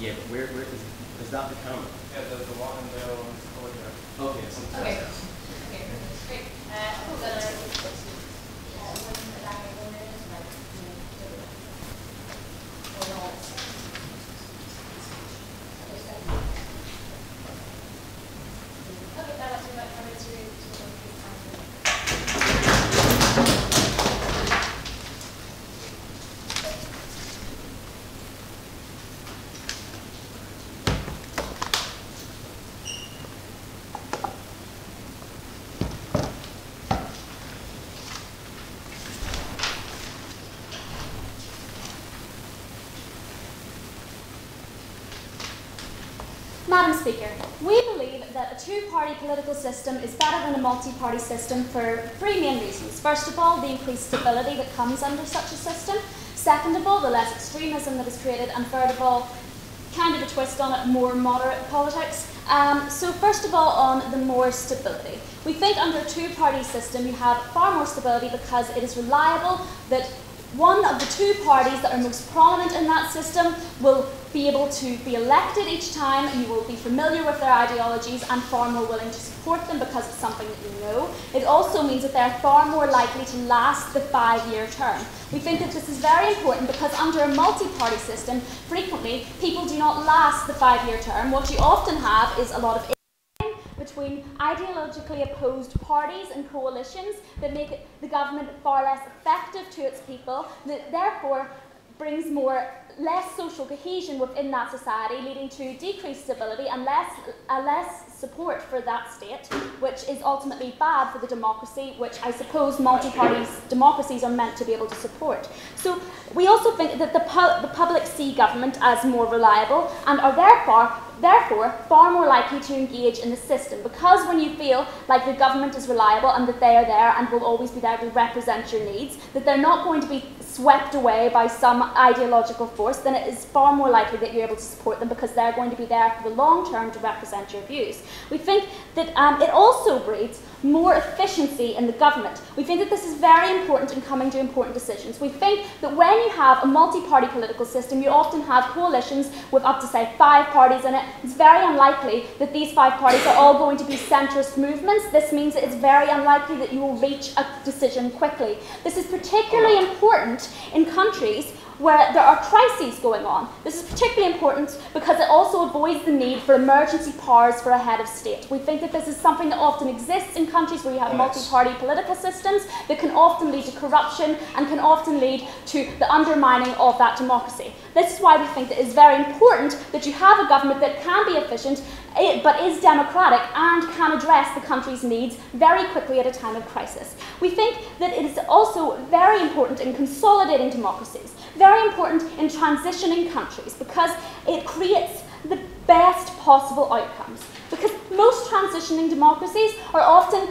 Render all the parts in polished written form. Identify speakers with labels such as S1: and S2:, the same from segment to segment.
S1: Yeah, but where is that the camera?
S2: Yeah, the one in the over here.
S1: Okay, so
S3: okay. Okay, great. Madam Speaker, we believe that a two-party political system is better than a multi-party system for three main reasons. First of all, the increased stability that comes under such a system. Second of all, the less extremism that is created. And third of all, kind of a twist on it, more moderate politics. So first of all, on the more stability. We think under a two-party system you have far more stability because it is reliable that one of the two parties that are most prominent in that system will be able to be elected each time. You will be familiar with their ideologies and far more willing to support them because it's something that you know. It also means that they're far more likely to last the 5-year term. We think that this is very important because under a multi-party system, frequently people do not last the 5-year term. What you often have is a lot of between ideologically opposed parties and coalitions that make the government far less effective to its people, that therefore brings less social cohesion within that society, leading to decreased stability and less support for that state, which is ultimately bad for the democracy, which I suppose multi-party democracies are meant to be able to support. So we also think that the public see government as more reliable and are therefore far more likely to engage in the system, because when you feel like the government is reliable and that they are there and will always be there to represent your needs, that they're not going to be swept away by some ideological force, then it is far more likely that you're able to support them because they're going to be there for the long term to represent your views. We think that it also breeds more efficiency in the government. We think that this is very important in coming to important decisions. We think that when you have a multi-party political system, you often have coalitions with up to, say, 5 parties in it. It's very unlikely that these 5 parties are all going to be centrist movements. This means that it's very unlikely that you will reach a decision quickly. This is particularly important in countries where there are crises going on. This is particularly important because it also avoids the need for emergency powers for a head of state. We think that this is something that often exists in countries where you have multi-party political systems that can often lead to corruption and can often lead to the undermining of that democracy. This is why we think that it's very important that you have a government that can be efficient but is democratic and can address the country's needs very quickly at a time of crisis. We think that it is also very important in consolidating democracies, very important in transitioning countries, because it creates the best possible outcomes. Because most transitioning democracies are often,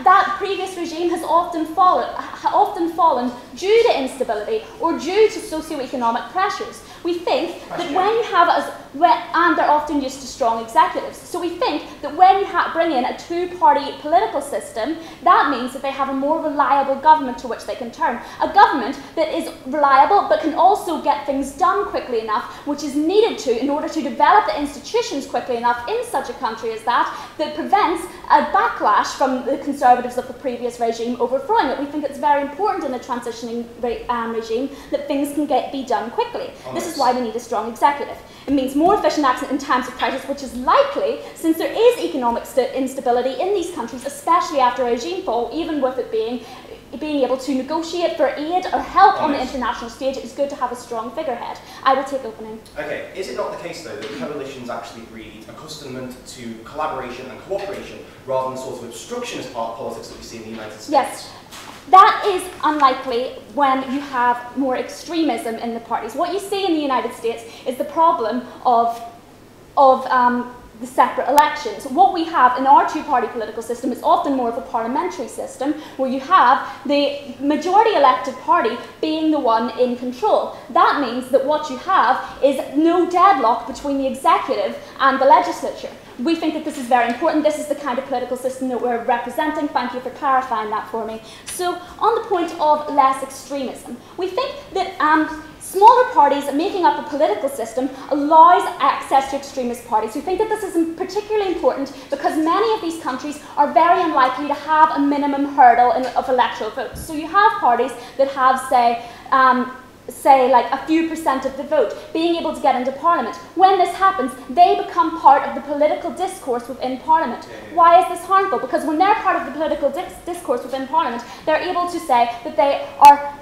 S3: that previous regime has often fallen due to instability or due to socio-economic pressures. We think that when you have, and they're often used to strong executives, so we think that when you bring in a two-party political system, that means that they have a more reliable government to which they can turn. A government that is reliable but can also get things done quickly enough, which is needed to in order to develop the institutions quickly enough in such a country as that prevents a backlash from the conservatives of the previous regime overthrowing it. We think it's very important in a transitioning regime that things can be done quickly. This is why we need a strong executive. It means more efficient action in times of crisis, which is likely since there is economic instability in these countries, especially after a regime fall, even with it being able to negotiate for aid or help on the international stage. It's good to have a strong figurehead. I will take opening.
S4: Okay, is it not the case though that coalitions actually breed accustomment to collaboration and cooperation rather than sort of obstructionist politics that we see in the United States?
S3: Yes. That is unlikely when you have more extremism in the parties. What you see in the United States is the problem of the separate elections. What we have in our two-party political system is often more of a parliamentary system where you have the majority elected party being the one in control. That means that what you have is no deadlock between the executive and the legislature. We think that this is very important. This is the kind of political system that we're representing. Thank you for clarifying that for me. So on the point of less extremism, we think that Smaller parties making up a political system allows access to extremist parties. We think that this is particularly important because many of these countries are very unlikely to have a minimum hurdle of electoral votes. So you have parties that have, say like a few % of the vote, being able to get into Parliament. When this happens, they become part of the political discourse within Parliament. Why is this harmful? Because when they're part of the political discourse within Parliament, they're able to say that they are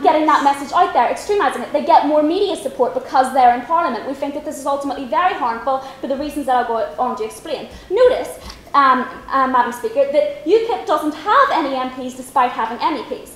S3: getting that message out there, extremising it. They get more media support because they're in Parliament. We think that this is ultimately very harmful for the reasons that I'll go on to explain. Notice, Madam Speaker, that UKIP doesn't have any MPs despite having MEPs.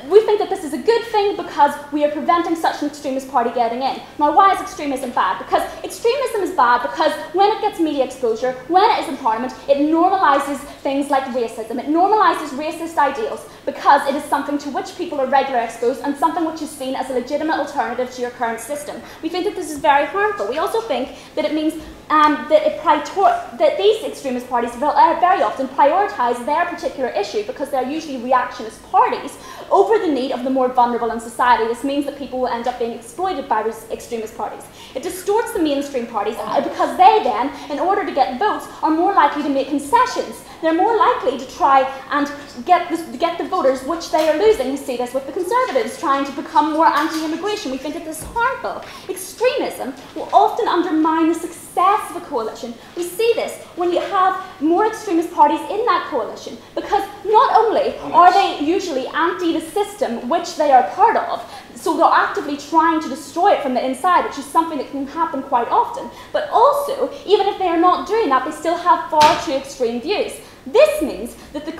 S3: We think that this is a good thing because we are preventing such an extremist party getting in. Now, why is extremism bad? Because extremism is bad because when it gets media exposure, when it is in Parliament, it normalises things like racism. It normalises racist ideals because it is something to which people are regularly exposed and something which is seen as a legitimate alternative to your current system. We think that this is very harmful. We also think that it means that these extremist parties very often prioritise their particular issue because they're usually reactionist parties over the need of the more vulnerable in society. This means that people will end up being exploited by these extremist parties. It distorts the mainstream parties because they then, in order to get votes, are more likely to make concessions. They're more likely to try and get the voters which they are losing. We see this with the Conservatives trying to become more anti-immigration. We think that this is harmful. Extremism will often undermine the success of a coalition. We see this when you have more extremist parties in that coalition because not only are they usually anti the system which they are part of, so they're actively trying to destroy it from the inside, which is something that can happen quite often, but also, even if they are not doing that, they still have far too extreme views. This means that the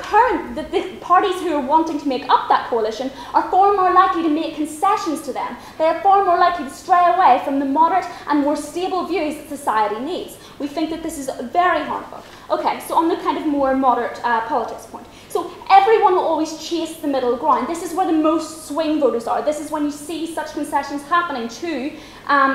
S3: parties who are wanting to make up that coalition are far more likely to make concessions to them. They are far more likely to stray away from the moderate and more stable views that society needs. We think that this is very harmful. Okay, so on the kind of more moderate politics point. So everyone will always chase the middle ground. This is where the most swing voters are. This is when you see such concessions happening to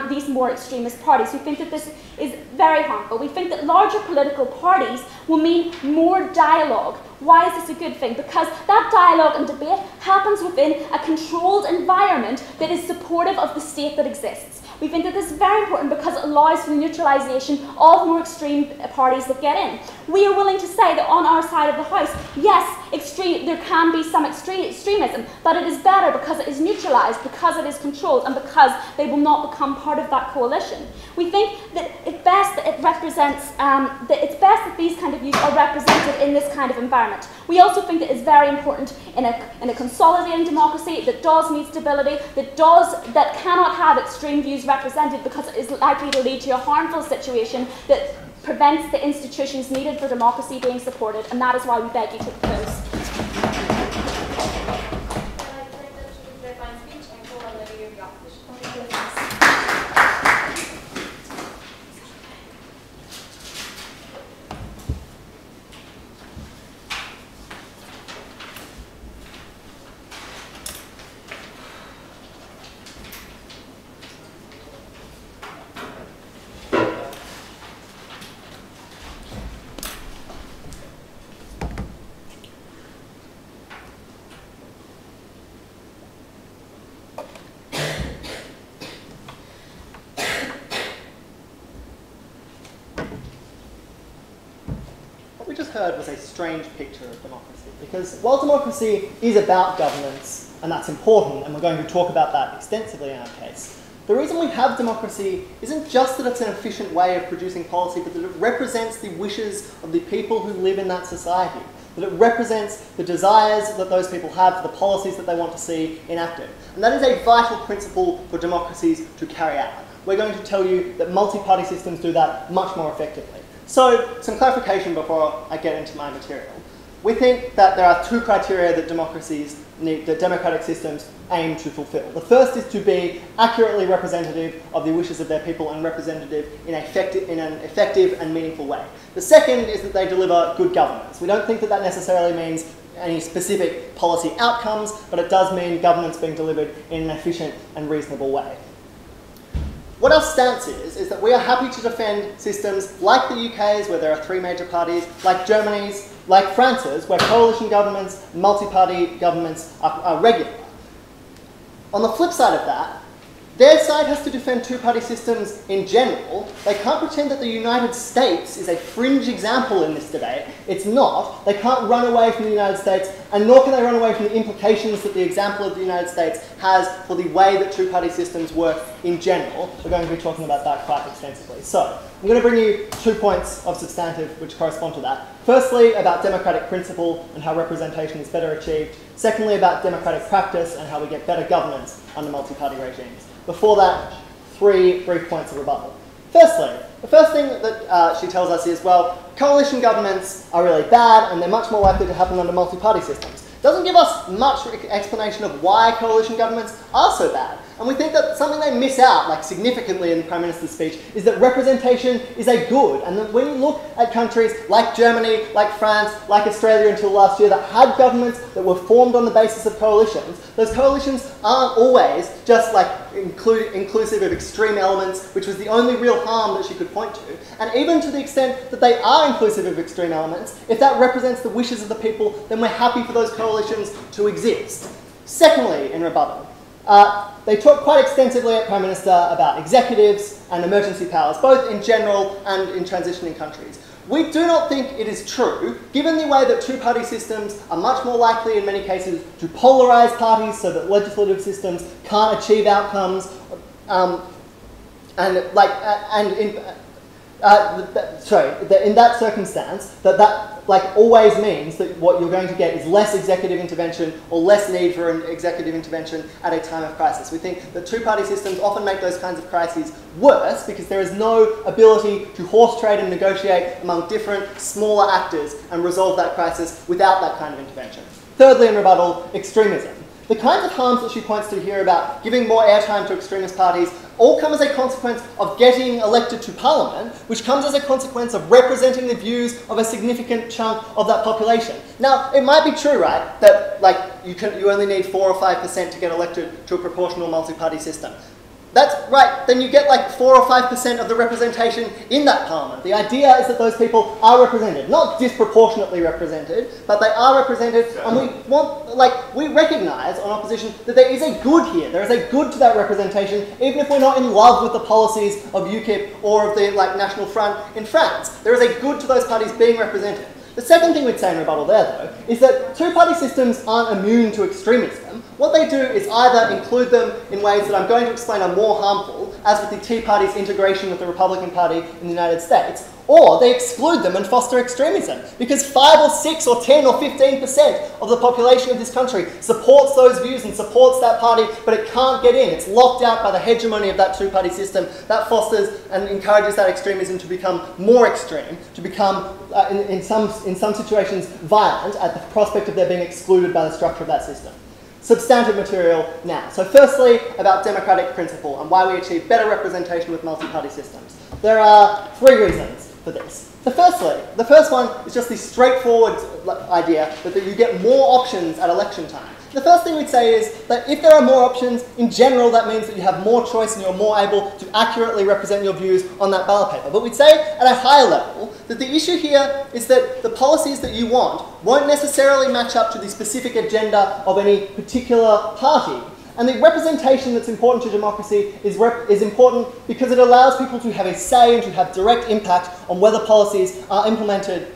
S3: these more extremist parties. We think that this is very harmful. We think that larger political parties will mean more dialogue. Why is this a good thing? Because that dialogue and debate happens within a controlled environment that is supportive of the state that exists. We think that this is very important because it allows for the neutralisation of more extreme parties that get in. We are willing to say that on our side of the house, yes, there can be some extremism, but it is better because it is neutralised, because it is controlled, and because they will not become part of that coalition. We think that it's best that these kind of views are represented in this kind of environment. We also think that it's very important in a consolidating democracy that does need stability, that cannot have extreme views represented because it is likely to lead to a harmful situation that prevents the institutions needed for democracy being supported, and that is why we beg you to oppose.
S5: Heard was a strange picture of democracy, because while democracy is about governance, and that's important, and we're going to talk about that extensively in our case, the reason we have democracy isn't just that it's an efficient way of producing policy, but that it represents the wishes of the people who live in that society, that it represents the desires that those people have for the policies that they want to see enacted. And that is a vital principle for democracies to carry out. We're going to tell you that multi-party systems do that much more effectively. So, some clarification before I get into my material. We think that there are two criteria that democracies need, that democratic systems aim to fulfill. The first is to be accurately representative of the wishes of their people and representative in an effective and meaningful way. The second is that they deliver good governance. We don't think that that necessarily means any specific policy outcomes, but it does mean governance being delivered in an efficient and reasonable way. What our stance is that we are happy to defend systems like the UK's, where there are three major parties, like Germany's, like France's, where coalition governments, multi-party governments are regular. On the flip side of that, their side has to defend two-party systems in general. They can't pretend that the United States is a fringe example in this debate. It's not. They can't run away from the United States, and nor can they run away from the implications that the example of the United States has for the way that two-party systems work in general. We're going to be talking about that quite extensively. So, I'm going to bring you 2 points of substantive which correspond to that. Firstly, about democratic principle and how representation is better achieved. Secondly, about democratic practice and how we get better governance under multi-party regimes. Before that, 3 brief points of rebuttal. Firstly, the first thing that she tells us is, well, coalition governments are really bad and they're much more likely to happen under multi-party systems. Doesn't give us much explanation of why coalition governments are so bad. And we think that something they miss out, like significantly in the Prime Minister's speech, is that representation is a good. And that when you look at countries like Germany, like France, like Australia until last year, that had governments that were formed on the basis of coalitions, those coalitions aren't always just like inclusive of extreme elements, which was the only real harm that she could point to. And even to the extent that they are inclusive of extreme elements, if that represents the wishes of the people, then we're happy for those coalitions to exist. Secondly, in rebuttal, they talk quite extensively at Prime Minister about executives and emergency powers, both in general and in transitioning countries. We do not think it is true, given the way that two-party systems are much more likely in many cases to polarize parties so that legislative systems can't achieve outcomes, in that circumstance, that always means that what you're going to get is less executive intervention or less need for an executive intervention at a time of crisis. We think that two-party systems often make those kinds of crises worse because there is no ability to horse trade and negotiate among different smaller actors and resolve that crisis without that kind of intervention. Thirdly, in rebuttal, extremism. The kinds of harms that she points to here about giving more airtime to extremist parties all come as a consequence of getting elected to parliament, which comes as a consequence of representing the views of a significant chunk of that population. Now, it might be true, right, that you only need 4 or 5% to get elected to a proportional multi-party system. That's right, then you get 4 or 5% of the representation in that parliament. The idea is that those people are represented, not disproportionately represented, but they are represented, and we recognise on opposition that there is a good here. There is a good to that representation, even if we're not in love with the policies of UKIP or of the National Front in France. There is a good to those parties being represented. The second thing we'd say in rebuttal there, though, is that two-party systems aren't immune to extremism. What they do is either include them in ways that I'm going to explain are more harmful, as with the Tea Party's integration with the Republican Party in the United States, or they exclude them and foster extremism, because 5 or 6 or 10 or 15% of the population of this country supports those views and supports that party, but it can't get in. It's locked out by the hegemony of that two-party system. That fosters and encourages that extremism to become more extreme, to become, in some situations, violent at the prospect of their being excluded by the structure of that system. Substantive material now. So firstly, about democratic principle and why we achieve better representation with multi-party systems. There are 3 reasons for this. The first one is just the straightforward idea that you get more options at election time. The first thing we'd say is that if there are more options, in general that means that you have more choice and you're more able to accurately represent your views on that ballot paper. But we'd say at a higher level that the issue here is that the policies that you want won't necessarily match up to the specific agenda of any particular party. And the representation that's important to democracy is important because it allows people to have a say and to have direct impact on whether policies are implemented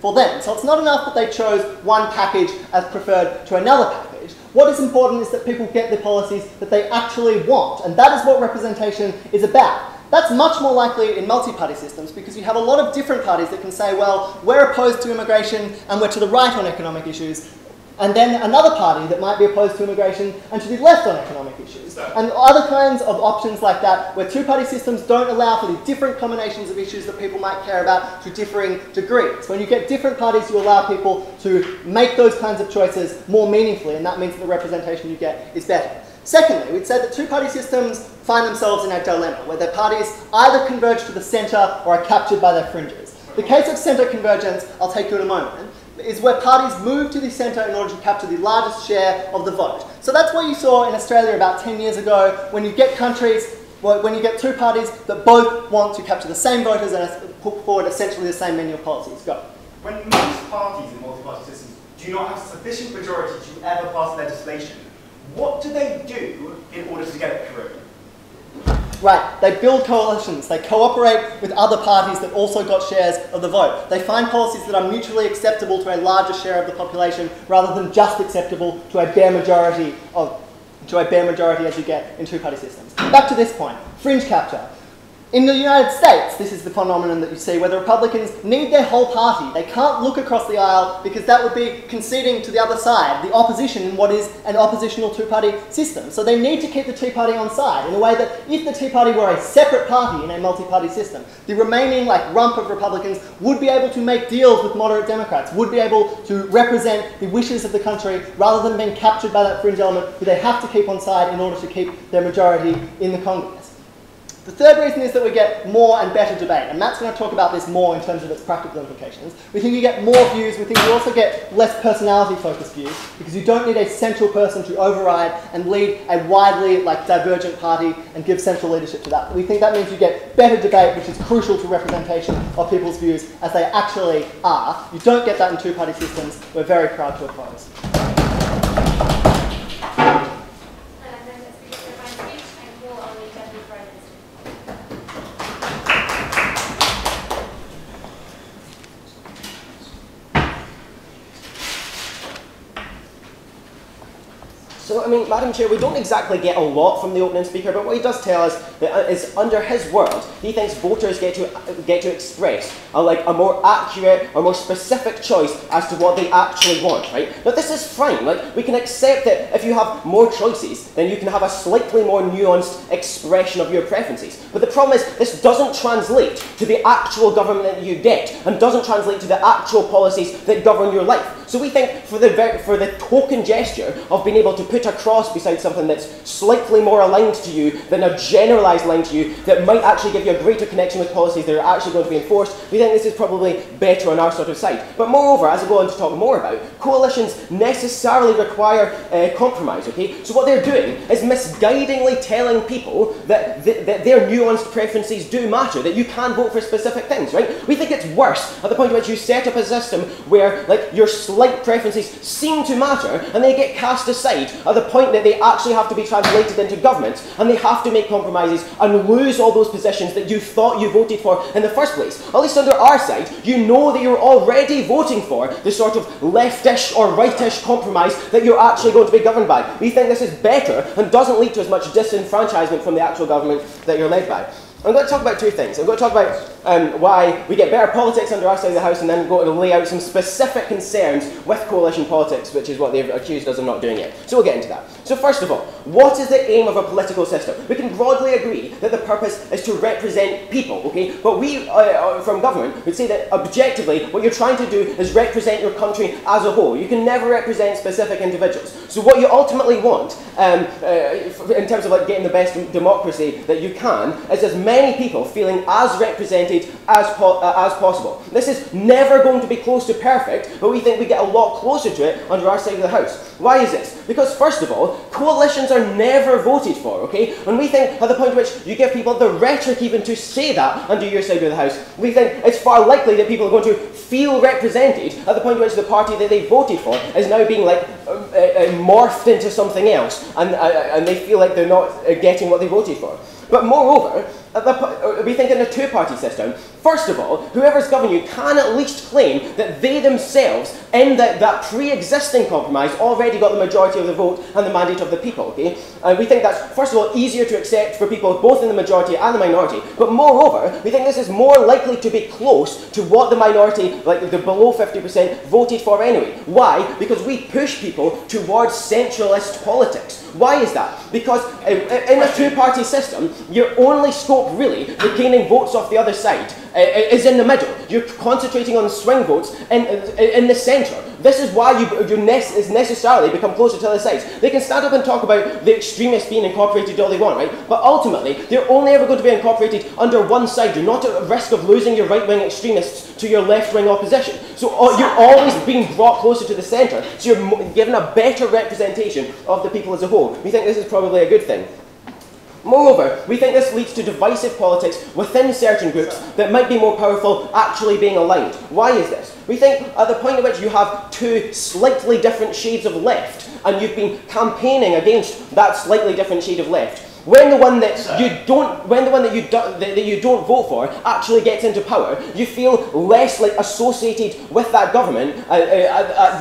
S5: for them. So it's not enough that they chose one package as preferred to another package. What is important is that people get the policies that they actually want, and that is what representation is about. That's much more likely in multi-party systems because you have a lot of different parties that can say, well, we're opposed to immigration and we're to the right on economic issues. And then another party that might be opposed to immigration and to the left on economic issues. And other kinds of options like that where two-party systems don't allow for the different combinations of issues that people might care about to differing degrees. When you get different parties, you allow people to make those kinds of choices more meaningfully, and that means that the representation you get is better. Secondly, we'd say that two-party systems find themselves in a dilemma where their parties either converge to the centre or are captured by their fringes. The case of centre convergence, I'll take you in a moment, is where parties move to the centre in order to capture the largest share of the vote. So that's what you saw in Australia about 10 years ago when you get two parties that both want to capture the same voters and put forward essentially the same menu of policies. Go.
S2: When most parties in multi-party systems do not have sufficient majority to ever pass legislation,
S4: What do they do in order to get it through?
S5: Right, they build coalitions, they cooperate with other parties that also got shares of the vote. They find policies that are mutually acceptable to a larger share of the population rather than just acceptable to a bare majority as you get in two-party systems. Back to this point, fringe capture. In the United States, this is the phenomenon that you see where the Republicans need their whole party. They can't look across the aisle because that would be conceding to the other side, the opposition in what is an oppositional two-party system. So they need to keep the Tea Party on side in a way that if the Tea Party were a separate party in a multi-party system, the remaining rump of Republicans would be able to make deals with moderate Democrats, would be able to represent the wishes of the country rather than being captured by that fringe element who they have to keep on side in order to keep their majority in the Congress. The third reason is that we get more and better debate, and Matt's going to talk about this more in terms of its practical implications. We think you get more views, we think you also get less personality-focused views, because you don't need a central person to override and lead a widely divergent party and give central leadership to that. We think that means you get better debate, which is crucial to representation of people's views as they actually are. You don't get that in two-party systems. We're very proud to oppose.
S6: So, I mean, Madam Chair, we don't exactly get a lot from the opening speaker, but what he does tell us is, under his world, he thinks voters get to express a more accurate or more specific choice as to what they actually want, right? But this is fine. We can accept that if you have more choices, then you can have a slightly more nuanced expression of your preferences. But the problem is, this doesn't translate to the actual government that you get, and doesn't translate to the actual policies that govern your life. So we think for the token gesture of being able to put a cross beside something that's slightly more aligned to you than a generalised line to you that might actually give you a greater connection with policies that are actually going to be enforced, we think this is probably better on our sort of side. But moreover, as I go on to talk more about, coalitions necessarily require compromise, okay? So what they're doing is misguidingly telling people that their nuanced preferences do matter, that you can vote for specific things, right? We think it's worse at the point at which you set up a system where your slight preferences seem to matter and they get cast aside at the point that they actually have to be translated into government and they have to make compromises and lose all those positions that you thought you voted for in the first place. At least under our side, you know that you're already voting for the sort of leftish or rightish compromise that you're actually going to be governed by. We think this is better and doesn't lead to as much disenfranchisement from the actual government that you're led by. I'm going to talk about two things. I'm going to talk about why we get better politics under our side of the House, and then I'm going to lay out some specific concerns with coalition politics, which is what they've accused us of not doing yet. So we'll get into that. So first of all, what is the aim of a political system? We can broadly agree that the purpose is to represent people, okay? But we, from government, would say that objectively, what you're trying to do is represent your country as a whole. You can never represent specific individuals. So what you ultimately want, in terms of getting the best democracy that you can, is as many people feeling as represented as possible. This is never going to be close to perfect, but we think we get a lot closer to it under our side of the House. Why is this? Because first of all, coalitions are never voted for, okay? And we think at the point at which you give people the rhetoric even to say that under your side of the House, we think it's far likely that people are going to feel represented at the point at which the party that they voted for is now being morphed into something else, and they feel like they're not getting what they voted for. But moreover, we think in a two-party system, first of all, whoever's governing you can at least claim that they themselves, in that pre-existing compromise, already got the majority of the vote and the mandate of the people, okay? And we think that's, first of all, easier to accept for people both in the majority and the minority. But moreover, we think this is more likely to be close to what the minority, the below 50%, voted for anyway. Why? Because we push people towards centralist politics. Why is that? Because in a two-party system, your only scope really for gaining votes off the other side is in the middle. You're concentrating on swing votes in the centre. This is why you necessarily become closer to the other sides. They can stand up and talk about the extremists being incorporated all they want, right? But ultimately, they're only ever going to be incorporated under one side. You're not at risk of losing your right-wing extremists to your left-wing opposition. So you're always being brought closer to the centre. So you're given a better representation of the people as a whole. We think this is probably a good thing. Moreover, we think this leads to divisive politics within certain groups that might be more powerful actually being aligned. Why is this? We think at the point at which you have two slightly different shades of left, and you've been campaigning against that slightly different shade of left, when the one that you don't vote for actually gets into power, you feel less like associated with that government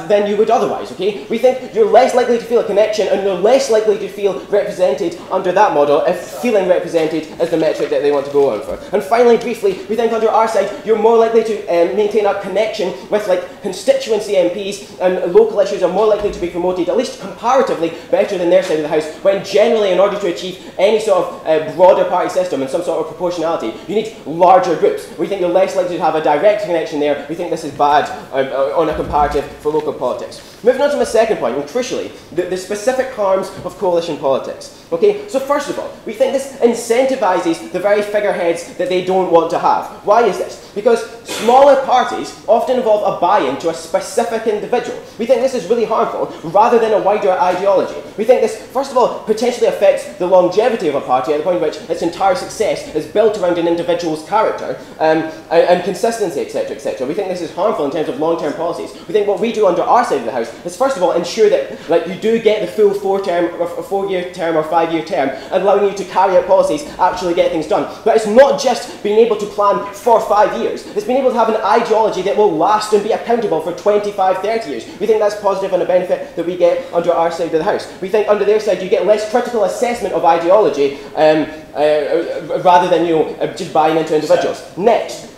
S6: than you would otherwise. Okay, we think you're less likely to feel a connection, and you're less likely to feel represented under that model if feeling represented is the metric that they want to go on for. And finally, briefly, we think under our side you're more likely to maintain a connection with like constituency MPs, and local issues are more likely to be promoted, at least comparatively, better than their side of the house. When generally, in order to achieve any sort of broader party system and some sort of proportionality, you need larger groups. We think you're less likely to have a direct connection there. We think this is bad on a comparative for local politics. Moving on to my second point, and crucially, the specific harms of coalition politics. Okay, so first of all, we think this incentivizes the very figureheads that they don't want to have. Why is this? Because smaller parties often involve a buy-in to a specific individual. We think this is really harmful rather than a wider ideology. We think this, first of all, potentially affects the longevity of a party at the point at which its entire success is built around an individual's character and consistency, etc., etc. We think this is harmful in terms of long-term policies. We think what we do under our side of the house is, first of all, ensure that like, you do get the full four-year term or five-year term, allowing you to carry out policies, actually get things done. But it's not just being able to plan for 5 years. It's being able to have an ideology that will last and be accountable for 25, 30 years. We think that's positive and a benefit that we get under our side of the house. We think under their side you get less critical assessment of ideology rather than just buying into individuals. Next.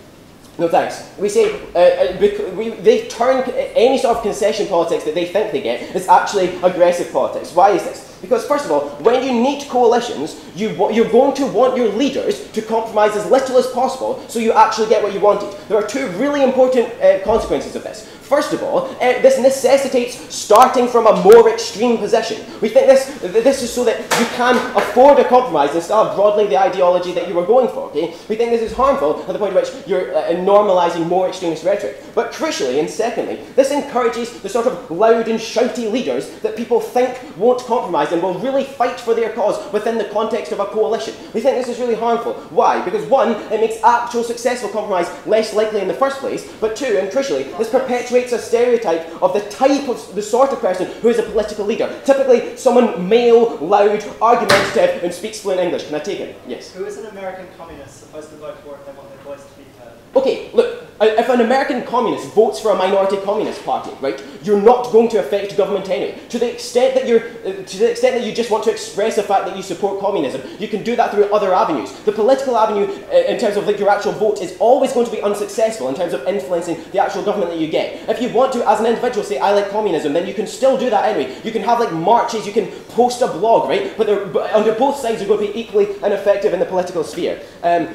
S6: No thanks. We say they turn any sort of concession politics that they think they get is actually aggressive politics. Why is this? Because first of all, when you need coalitions, you're going to want your leaders to compromise as little as possible so you actually get what you wanted. There are two really important consequences of this. First of all, this necessitates starting from a more extreme position. We think this is so that you can afford a compromise instead of broadening the ideology that you were going for. Okay? We think this is harmful at the point at which you're normalising more extremist rhetoric. But crucially, and secondly, this encourages the sort of loud and shouty leaders that people think won't compromise and will really fight for their cause within the context of a coalition. We think this is really harmful. Why? Because one, it makes actual successful compromise less likely in the first place, but two, and crucially, this perpetuates a stereotype of the sort of person who is a political leader. Typically, someone male, loud, argumentative, and speaks fluent English. Can I take it? Yes.
S5: Who is an American communist supposed to vote for if they want their voice to be heard?
S6: Okay, look, if an American communist votes for a minority communist party, right, you're not going to affect government anyway. To the extent that you just want to express the fact that you support communism, you can do that through other avenues. The political avenue, in terms of like your actual vote, is always going to be unsuccessful in terms of influencing the actual government that you get. If you want to, as an individual, say I like communism, then you can still do that anyway. You can have like marches, you can post a blog, right? But under both sides, you're going to be equally ineffective in the political sphere.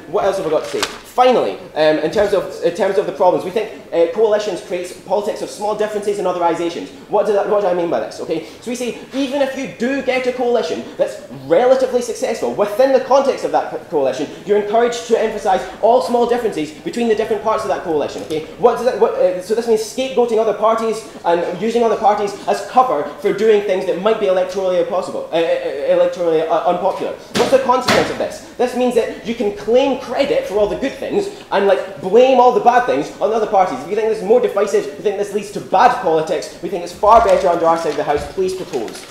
S6: What else have I got to say? Finally, in terms of the problems, we think coalitions creates politics of small differences and otherizations. What do I mean by this? Okay, so we say even if you do get a coalition that's relatively successful within the context of that coalition, you're encouraged to emphasise all small differences between the different parts of that coalition. Okay, so this means scapegoating other parties and using other parties as cover for doing things that might be electorally unpopular. What's the consequence of this? This means that you can claim credit for all the good things and like blame all the bad things on other parties. If you think this is more divisive, you think this leads to bad politics, we think it's far better under our side of the house. Please propose.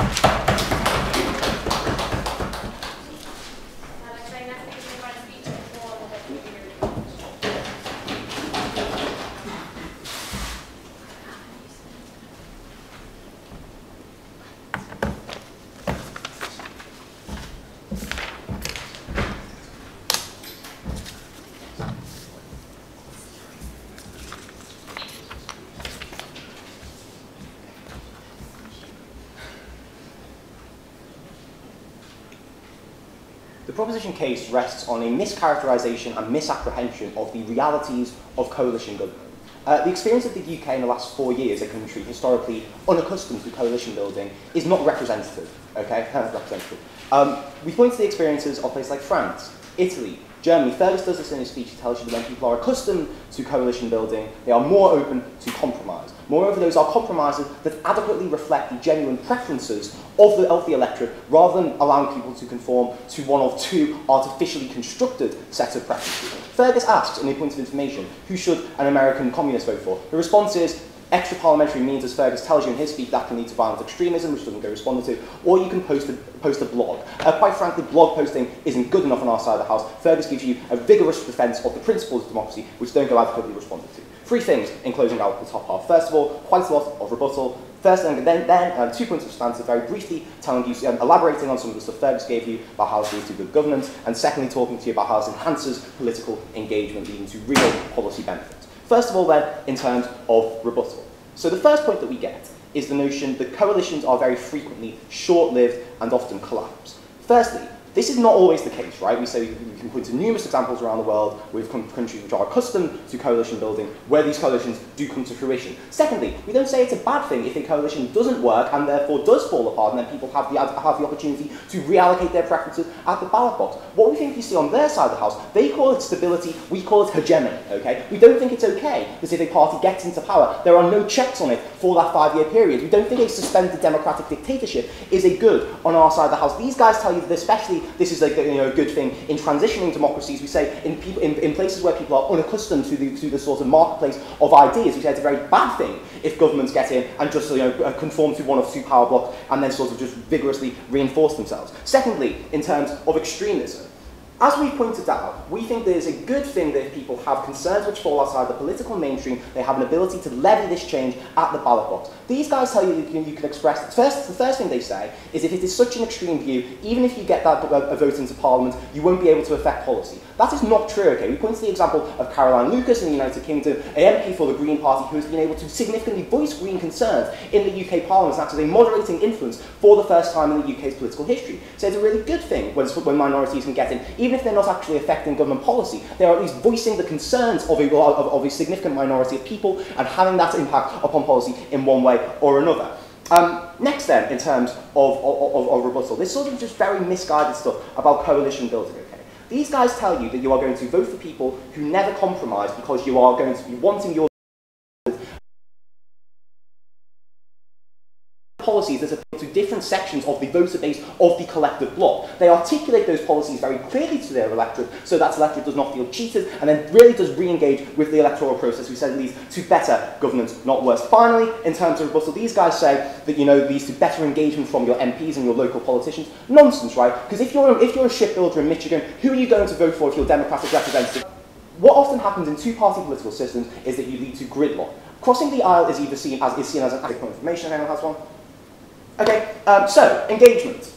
S4: The proposition case rests on a mischaracterisation and misapprehension of the realities of coalition government. The experience of the UK in the last 4 years, a country historically unaccustomed to coalition building, is not representative. Okay, not representative. We point to the experiences of places like France, Italy, Germany, Fergus does this in his speech, he tells you that when people are accustomed to coalition building, they are more open to compromise. Moreover, those are compromises that adequately reflect the genuine preferences of the electorate, rather than allowing people to conform to one of two artificially constructed sets of preferences. Fergus asks, in a point of information, who should an American communist vote for? The response is, extra parliamentary means, as Fergus tells you in his speech, that can lead to violent extremism, which doesn't get responded to, or you can post a blog. Quite frankly, blog posting isn't good enough on our side of the House. Fergus gives you a vigorous defence of the principles of democracy, which don't go adequately responded to. Three things in closing out the top half. First of all, quite a lot of rebuttal. First, and then 2 points of stance, very briefly telling you, elaborating on some of the stuff Fergus gave you about how it leads to good governance, and secondly, talking to you about how it enhances political engagement, leading to real policy benefits. First of all, then, in terms of rebuttal. So the first point that we get is the notion that coalitions are very frequently short-lived and often collapse. Firstly, this is not always the case, right? We say we can point to numerous examples around the world with countries which are accustomed to coalition building, where these coalitions do come to fruition. Secondly, we don't say it's a bad thing if a coalition doesn't work and therefore does fall apart, and then people have the opportunity to reallocate their preferences at the ballot box. What we think you see on their side of the House, they call it stability, we call it hegemony, okay? We don't think it's okay that if a party gets into power, there are no checks on it for that 5-year period. We don't think a suspended democratic dictatorship is a good on our side of the House. These guys tell you that especially this is a good thing in transitioning democracies. We say in places where people are unaccustomed to the sort of marketplace of ideas, we say it's a very bad thing if governments get in and just conform to one of two power blocks and then sort of just vigorously reinforce themselves. Secondly, in terms of extremism, as we've pointed out, we think there's a good thing that if people have concerns which fall outside the political mainstream, they have an ability to levy this change at the ballot box. These guys tell you that you can express it. The first thing they say is if it is such an extreme view, even if you get that a vote into Parliament, you won't be able to affect policy. That is not true, okay? We point to the example of Caroline Lucas in the United Kingdom, an MP for the Green Party who has been able to significantly voice Green concerns in the UK Parliament and acts as a moderating influence for the first time in the UK's political history. So it's a really good thing when minorities can get in, even if they're not actually affecting government policy, they are at least voicing the concerns of a significant minority of people and having that impact upon policy in one way or another. Next then, in terms of rebuttal, this sort of just very misguided stuff about coalition building, okay? These guys tell you that you are going to vote for people who never compromise because you are going to be wanting your policies that appeal to different sections of the voter base of the collective bloc. They articulate those policies very clearly to their electorate, so that electorate does not feel cheated, and then really does re-engage with the electoral process, which said leads to better governance, not worse. Finally, in terms of rebuttal, these guys say that leads to better engagement from your MPs and your local politicians. Nonsense, right? Because if you're a shipbuilder in Michigan, who are you going to vote for if you're Democratic representative? What often happens in two-party political systems is that you lead to gridlock. Crossing the aisle is seen as an adequate information. Anyone has one? Okay, so engagement.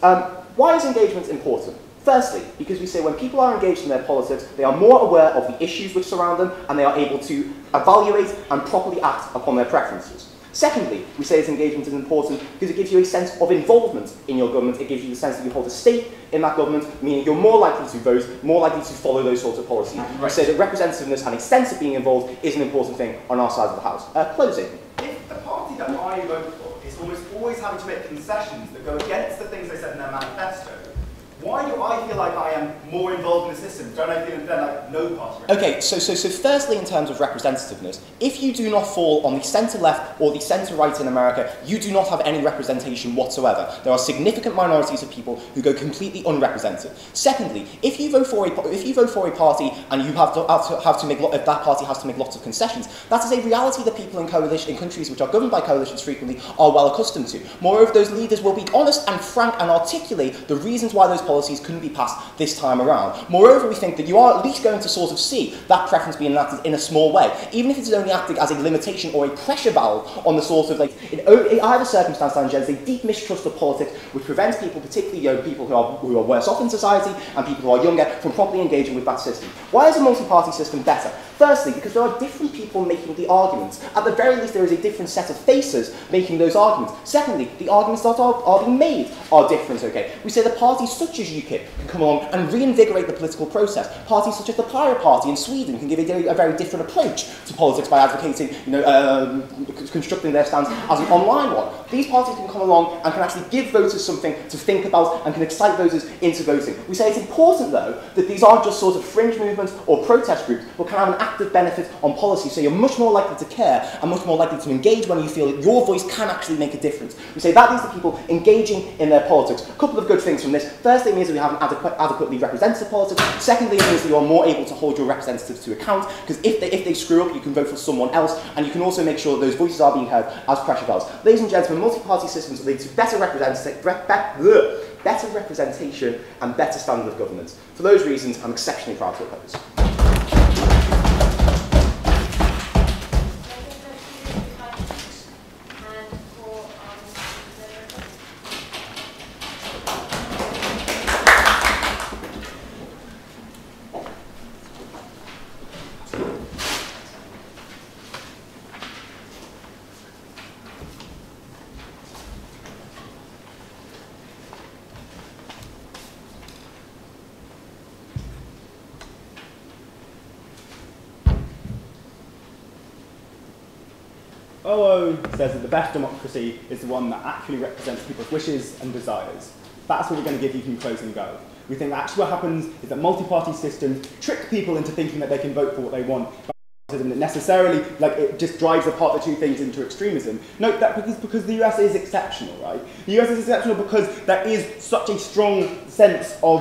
S4: Why is engagement important? Firstly, because we say when people are engaged in their politics, they are more aware of the issues which surround them, and they are able to evaluate and properly act upon their preferences. Secondly, we say that engagement is important because it gives you a sense of involvement in your government. It gives you the sense that you hold a stake in that government, meaning you're more likely to vote, more likely to follow those sorts of policies. We say that representativeness and a sense of being involved is an important thing on our side of the House. Closing.
S1: If the party that I vote for is almost always having to make concessions that go against the things they said in their manifesto, why do I feel like I am more involved in the system? Don't I feel then like no party?
S4: Okay, so firstly, in terms of representativeness, if you do not fall on the centre-left or the centre-right in America, you do not have any representation whatsoever. There are significant minorities of people who go completely unrepresented. Secondly, if you vote for a party and you have to make if that party has to make lots of concessions, that is a reality that people in countries which are governed by coalitions frequently are well accustomed to. Moreover, those leaders will be honest and frank and articulate the reasons why those policies couldn't be passed this time around. Moreover, we think that you are at least going to sort of see that preference being enacted in a small way, even if it is only acting as a limitation or a pressure valve on the sort of in either circumstance that engenders a deep mistrust of politics, which prevents people, particularly people who are worse off in society and people who are younger, from properly engaging with that system. Why is a multi-party system better? Firstly, because there are different people making the arguments. At the very least, there is a different set of faces making those arguments. Secondly, the arguments that are being made are different, okay? We say the parties such such as UKIP can come along and reinvigorate the political process. Parties such as the Pirate Party in Sweden can give a very different approach to politics by advocating, constructing their stance as an online one. These parties can come along and can actually give voters something to think about and can excite voters into voting. We say it's important, though, that these aren't just sort of fringe movements or protest groups, but can have an active benefit on policy, so you're much more likely to care and much more likely to engage when you feel that your voice can actually make a difference. We say that leads to people engaging in their politics. A couple of good things from this. Firstly, it means that we have an adequately representative politics. Secondly, it means that you are more able to hold your representatives to account, because if they screw up, you can vote for someone else, and you can also make sure that those voices are being heard as pressure valves. Ladies and gentlemen, multi-party systems lead to better representation and better standard of governance. For those reasons, I'm exceptionally proud to oppose.
S7: OO says that the best democracy is the one that actually represents people's wishes and desires. That's what we're going to give you from closing go. We think that actually what happens is that multi-party systems trick people into thinking that they can vote for what they want, that necessarily, it just drives apart the two things into extremism. Note that because the US is exceptional, right? The US is exceptional because there is such a strong sense of,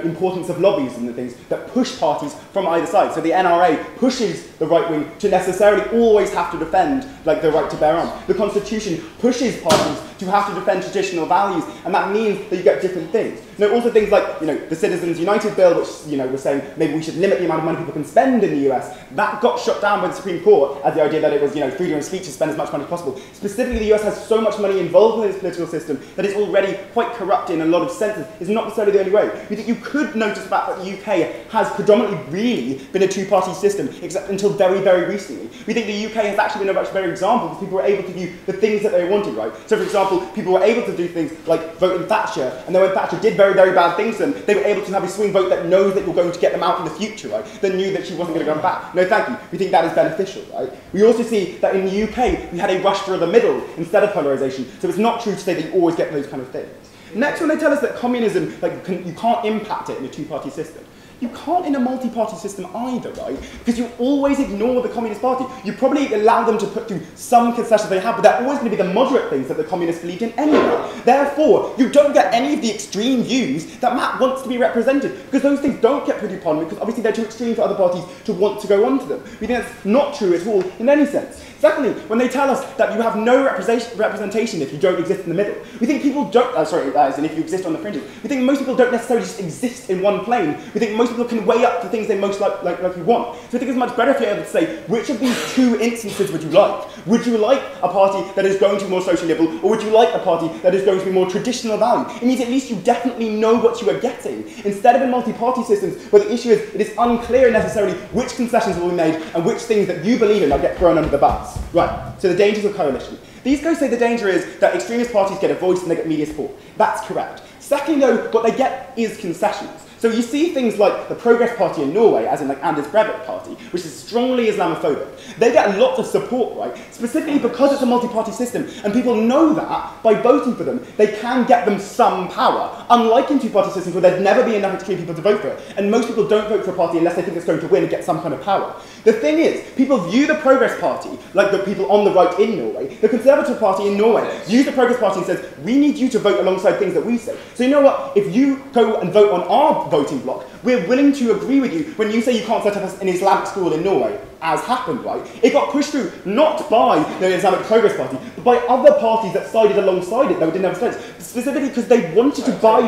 S7: importance of lobbies and the things that push parties from either side. So the NRA pushes the right wing to necessarily always have to defend, the right to bear arms. The Constitution pushes parties to have to defend traditional values, and that means that you get different things. Also things like, the Citizens United bill, which, was saying maybe we should limit the amount of money people can spend in the US. That got shut down by the Supreme Court as the idea that it was, freedom of speech to spend as much money as possible. Specifically, the US has so much money involved in its political system that it's already quite corrupt in a lot of senses. It's not necessarily the only way. We think you could notice the fact that the UK has predominantly really been a two-party system, except until very, very recently. We think the UK has actually been a much better example because people were able to do the things that they wanted, right? So, for example, people were able to do things like vote in Thatcher, and then when Thatcher did very, very bad things to them, they were able to have a swing vote that knows that you're going to get them out in the future, right? That knew that she wasn't going to come back. No, thank you. We think that is beneficial, right? We also see that in the UK, we had a rush for the middle instead of polarisation, so it's not true to say that you always get those kind of things. Next, when they tell us that communism, you can't impact it in a two-party system, you can't in a multi-party system either, right? Because you always ignore the Communist Party. You probably allow them to put through some concessions they have, but they're always going to be the moderate things that the communists believed in anyway. Therefore, you don't get any of the extreme views that Matt wants to be represented, because those things don't get put upon, because obviously they're too extreme for other parties to want to go onto them. We think that's not true at all in any sense. Secondly, when they tell us that you have no representation if you don't exist in the middle, we think people don't, as in if you exist on the fringes, we think most people don't necessarily just exist in one plane. We think most people can weigh up the things they most likely want. So I think it's much better if you're able to say, which of these two instances would you like? Would you like a party that is going to be more socially liberal, or would you like a party that is going to be more traditional value? It means at least you definitely know what you are getting. Instead of in multi-party systems, where the issue is, it is unclear necessarily which concessions will be made and which things that you believe in will get thrown under the bus. Right, so the dangers of coalition. These guys say the danger is that extremist parties get a voice and they get media support. That's correct. Secondly, though, what they get is concessions. So you see things like the Progress Party in Norway, as in Anders Breivik Party, which is strongly Islamophobic. They get a lot of support, right? Specifically because it's a multi-party system, and people know that by voting for them, they can get them some power. Unlike in two-party systems where there'd never be enough extreme people to vote for it, and most people don't vote for a party unless they think it's going to win and get some kind of power. The thing is, people view the Progress Party like the people on the right in Norway. The Conservative Party in Norway views the Progress Party and says, we need you to vote alongside things that we say. So you know what? If you go and vote on our voting bloc, we're willing to agree with you when you say you can't set up an Islamic school in Norway, as happened, right? It got pushed through not by the Islamic Progress Party, but by other parties that sided alongside it that didn't have states, specifically because they wanted to buy,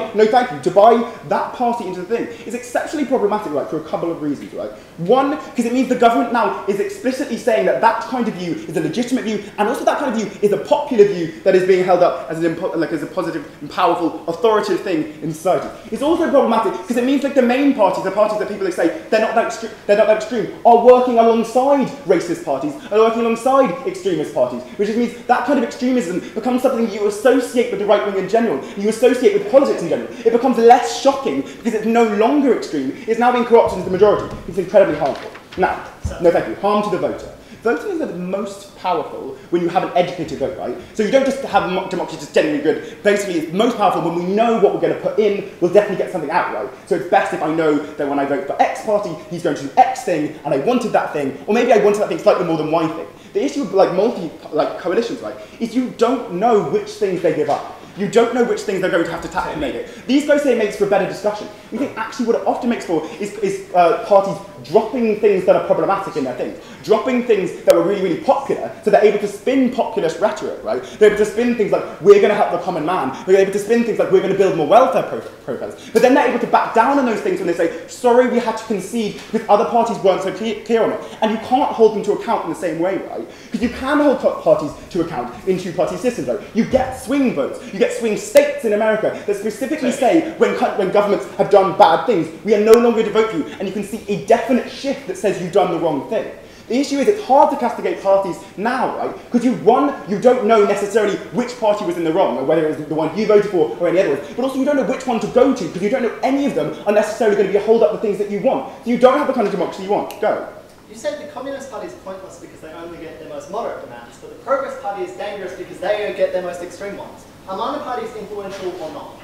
S7: to buy that party into the thing. It's exceptionally problematic, right, for a couple of reasons, right? One, because it means the government now is explicitly saying that that kind of view is a legitimate view, and also that kind of view is a popular view that is being held up as a positive and powerful, authoritative thing in society. It's also problematic because it means the main parties, the parties that people say they're not that extreme, are working alongside alongside racist parties, are working alongside extremist parties, which means that kind of extremism becomes something you associate with the right wing in general, and you associate with politics in general. It becomes less shocking because it's no longer extreme, it's now being co-opted into the majority. It's incredibly harmful. Now, no thank you, harm to the voter. Voting is the most powerful when you have an educated vote, right? So you don't just have democracy just generally good. Basically, it's most powerful when we know what we're going to put in, we'll definitely get something out, right? So it's best if I know that when I vote for X party, he's going to do X thing, and I wanted that thing, or maybe I wanted that thing slightly more than Y thing. The issue with coalitions, right, is you don't know which things they give up. You don't know which things they're going to have to tap to make it. These guys say it makes for a better discussion. We think actually what it often makes for is parties dropping things that are problematic in their things. Dropping things that were really, really popular, so they're able to spin populist rhetoric, right? They're able to spin things like, we're going to help the common man. They're able to spin things like, we're going to build more welfare programs. But then they're able to back down on those things when they say, sorry, we had to concede because other parties weren't so clear on it. And you can't hold them to account in the same way, right? Because you can hold parties to account in two-party systems, right? You get swing votes. You get swing states in America that specifically say when governments have done bad things, we are no longer going to vote for you, and you can see a definite shift that says you've done the wrong thing. The issue is it's hard to castigate parties now, right? Because you don't know necessarily which party was in the wrong, or whether it was the one you voted for or any other ones, but also you don't know which one to go to, because you don't know any of them are necessarily going to be a hold up the things that you want. So you don't have the kind of democracy you want. Go.
S5: You said the Communist Party is pointless because they only get their most moderate demands, but the Progress Party is dangerous because they get their most extreme ones. Are minor parties influential or not?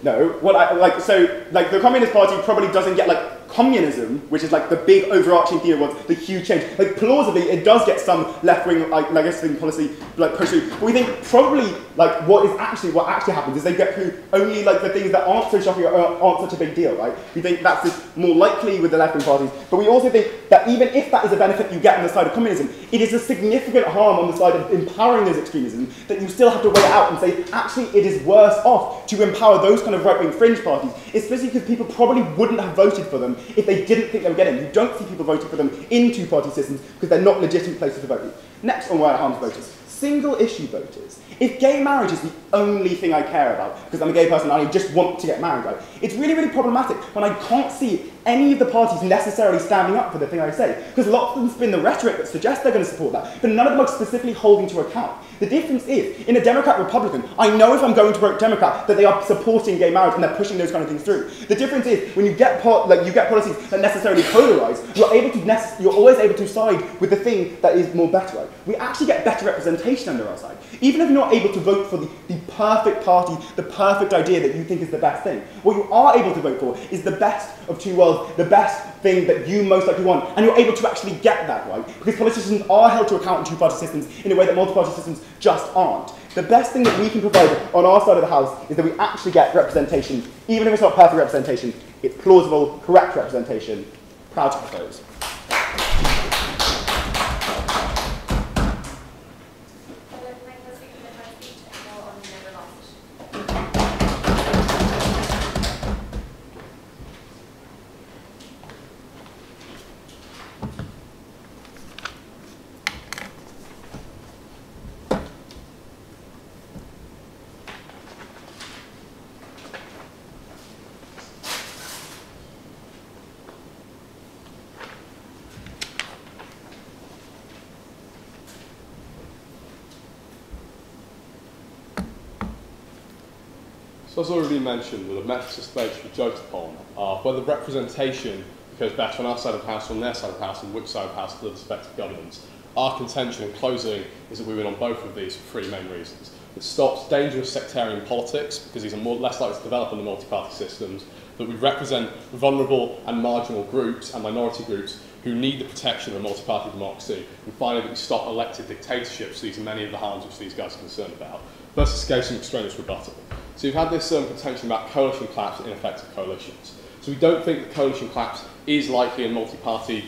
S7: No, the Communist Party probably doesn't get communism, which is the big overarching theme of the huge change. Plausibly, it does get some left-wing legacy policy push through. But we think probably what actually happens is they get through only the things that aren't so shocking or aren't such a big deal, right? We think that's just more likely with the left-wing parties. But we also think that even if that is a benefit you get on the side of communism, it is a significant harm on the side of empowering those extremism that you still have to weigh out and say, actually, it is worse off to empower those kind of right-wing fringe parties, especially because people probably wouldn't have voted for them if they didn't think they were getting. You don't see people voting for them in two-party systems because they're not legitimate places to vote. Next on why it harms voters. Single-issue voters. If gay marriage is the only thing I care about, because I'm a gay person and I just want to get married, right, it's really, really problematic when I can't see any of the parties necessarily standing up for the thing I say. Because lots of them spin the rhetoric that suggests they're going to support that, but none of them are specifically holding to account. The difference is, in a Democrat-Republican, I know if I'm going to vote Democrat that they are supporting gay marriage and they're pushing those kind of things through. The difference is, when you get policies that necessarily polarize, you're always able to side with the thing that is more better, right? We actually get better representation under our side. Even if you're not able to vote for the perfect party, the perfect idea that you think is the best thing, what you are able to vote for is the best of two worlds, the best thing that you most likely want, and you're able to actually get that, right? Because politicians are held to account in two-party systems in a way that multi-party systems just aren't. The best thing that we can provide on our side of the house is that we actually get representation, even if it's not perfect representation, it's plausible, correct representation. Proud to propose.
S8: So as already mentioned, the metrics of stage we judged upon are whether representation goes better on our side of the house or on their side of the house, and which side of the house delivers effective governance. Our contention in closing is that we win on both of these for three main reasons. It stops dangerous sectarian politics, because these are less likely to develop under multi-party systems, that we represent vulnerable and marginal groups and minority groups who need the protection of a multi-party democracy, and finally that we stop elected dictatorships. These are many of the harms which these guys are concerned about. First, escaping extraneous rebuttal. So you've had this contention about coalition collapse and ineffective coalitions. So we don't think that coalition collapse is likely in multi-party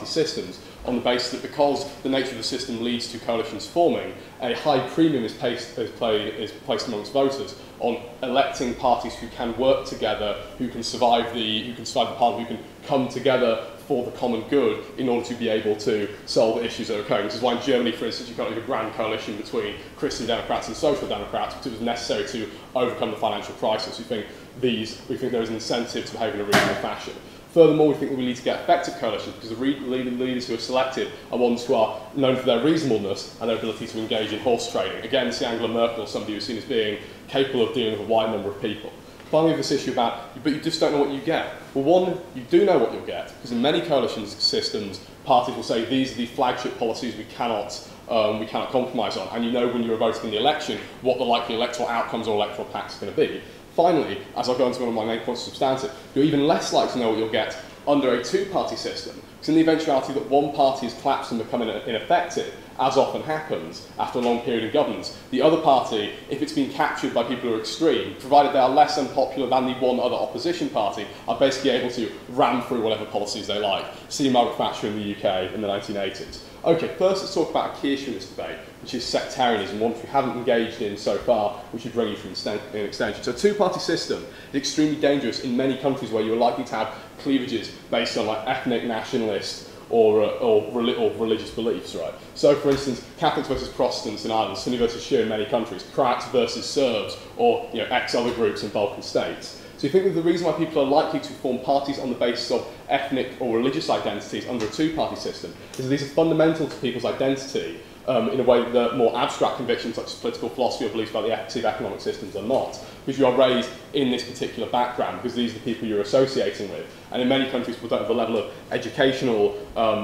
S8: systems on the basis that because the nature of the system leads to coalitions forming, a high premium is placed amongst voters on electing parties who can work together, who can survive the parliament, who can come together for the common good in order to be able to solve the issues that are occurring. This is why in Germany, for instance, you've got a grand coalition between Christian Democrats and Social Democrats, because it was necessary to overcome the financial crisis. We think there is an incentive to behave in a reasonable fashion. Furthermore, we think that we need to get effective coalitions because the leaders who are selected are ones who are known for their reasonableness and their ability to engage in horse trading. Again, see Angela Merkel, somebody who's seen as being capable of dealing with a wide number of people. Finally, this issue about, but you just don't know what you get. Well, one, you do know what you'll get, because in many coalition systems, parties will say these are the flagship policies we cannot compromise on, and you know when you're voting in the election what the likely electoral outcomes or electoral pacts are going to be. Finally, as I'll go into one of my main points of substantive, you're even less likely to know what you'll get under a two-party system, because in the eventuality that one party is collapsed and becoming ineffective, as often happens after a long period of governance, the other party, if it's been captured by people who are extreme, provided they are less unpopular than the one other opposition party, are basically able to ram through whatever policies they like. See Margaret Thatcher in the UK in the 1980s. Okay, first let's talk about a key issue in this debate, which is sectarianism, one which we haven't engaged in so far, which would bring you from an extension. So a two-party system is extremely dangerous in many countries where you're likely to have cleavages based on like ethnic, nationalist, or religious beliefs, right? So, for instance, Catholics versus Protestants in Ireland, Sunni versus Shia in many countries, Croats versus Serbs, or X other groups in Balkan states. So you think that the reason why people are likely to form parties on the basis of ethnic or religious identities under a two-party system is that these are fundamental to people's identity in a way that more abstract convictions such as political philosophy or beliefs about the efficacy of economic systems are not, because you are raised in this particular background, because these are the people you're associating with. And in many countries, people don't have the level of educational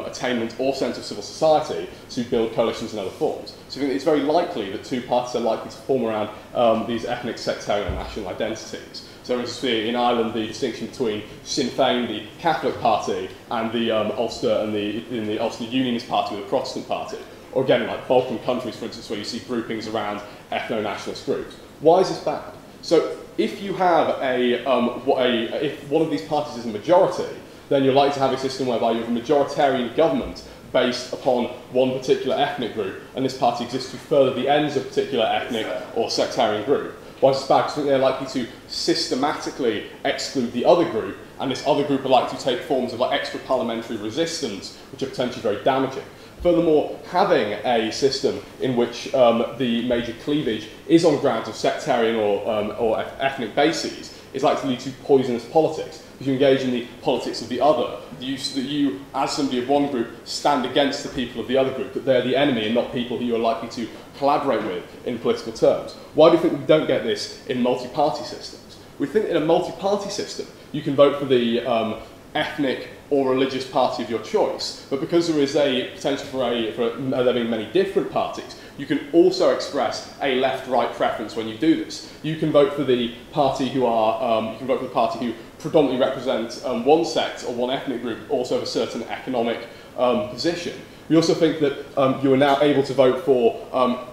S8: attainment or sense of civil society to build coalitions in other forms. So I think it's very likely that two parties are likely to form around these ethnic, sectarian and national identities. So in Ireland, the distinction between Sinn Féin, the Catholic party, and the Ulster and the Ulster Unionist party, the Protestant party. Or again, like Balkan countries, for instance, where you see groupings around ethno-nationalist groups. Why is this bad? So if you have if one of these parties is a majority, then you're likely to have a system whereby you have a majoritarian government based upon one particular ethnic group, and this party exists to further the ends of a particular ethnic or sectarian group. Why is this bad? Because I think they're likely to systematically exclude the other group, and this other group are likely to take forms of like extra parliamentary resistance, which are potentially very damaging. Furthermore, having a system in which the major cleavage is on grounds of sectarian or ethnic bases is likely to lead to poisonous politics. If you engage in the politics of the other, you, as somebody of one group, stand against the people of the other group, that they're the enemy and not people who you are likely to collaborate with in political terms. Why do you think we don't get this in multi-party systems? We think in a multi-party system, you can vote for the ethnic or religious party of your choice, but because there is a potential for there being many different parties, you can also express a left-right preference when you do this. You can vote for the party who predominantly represent one sect or one ethnic group, also of a certain economic position. We also think that you are now able to vote for,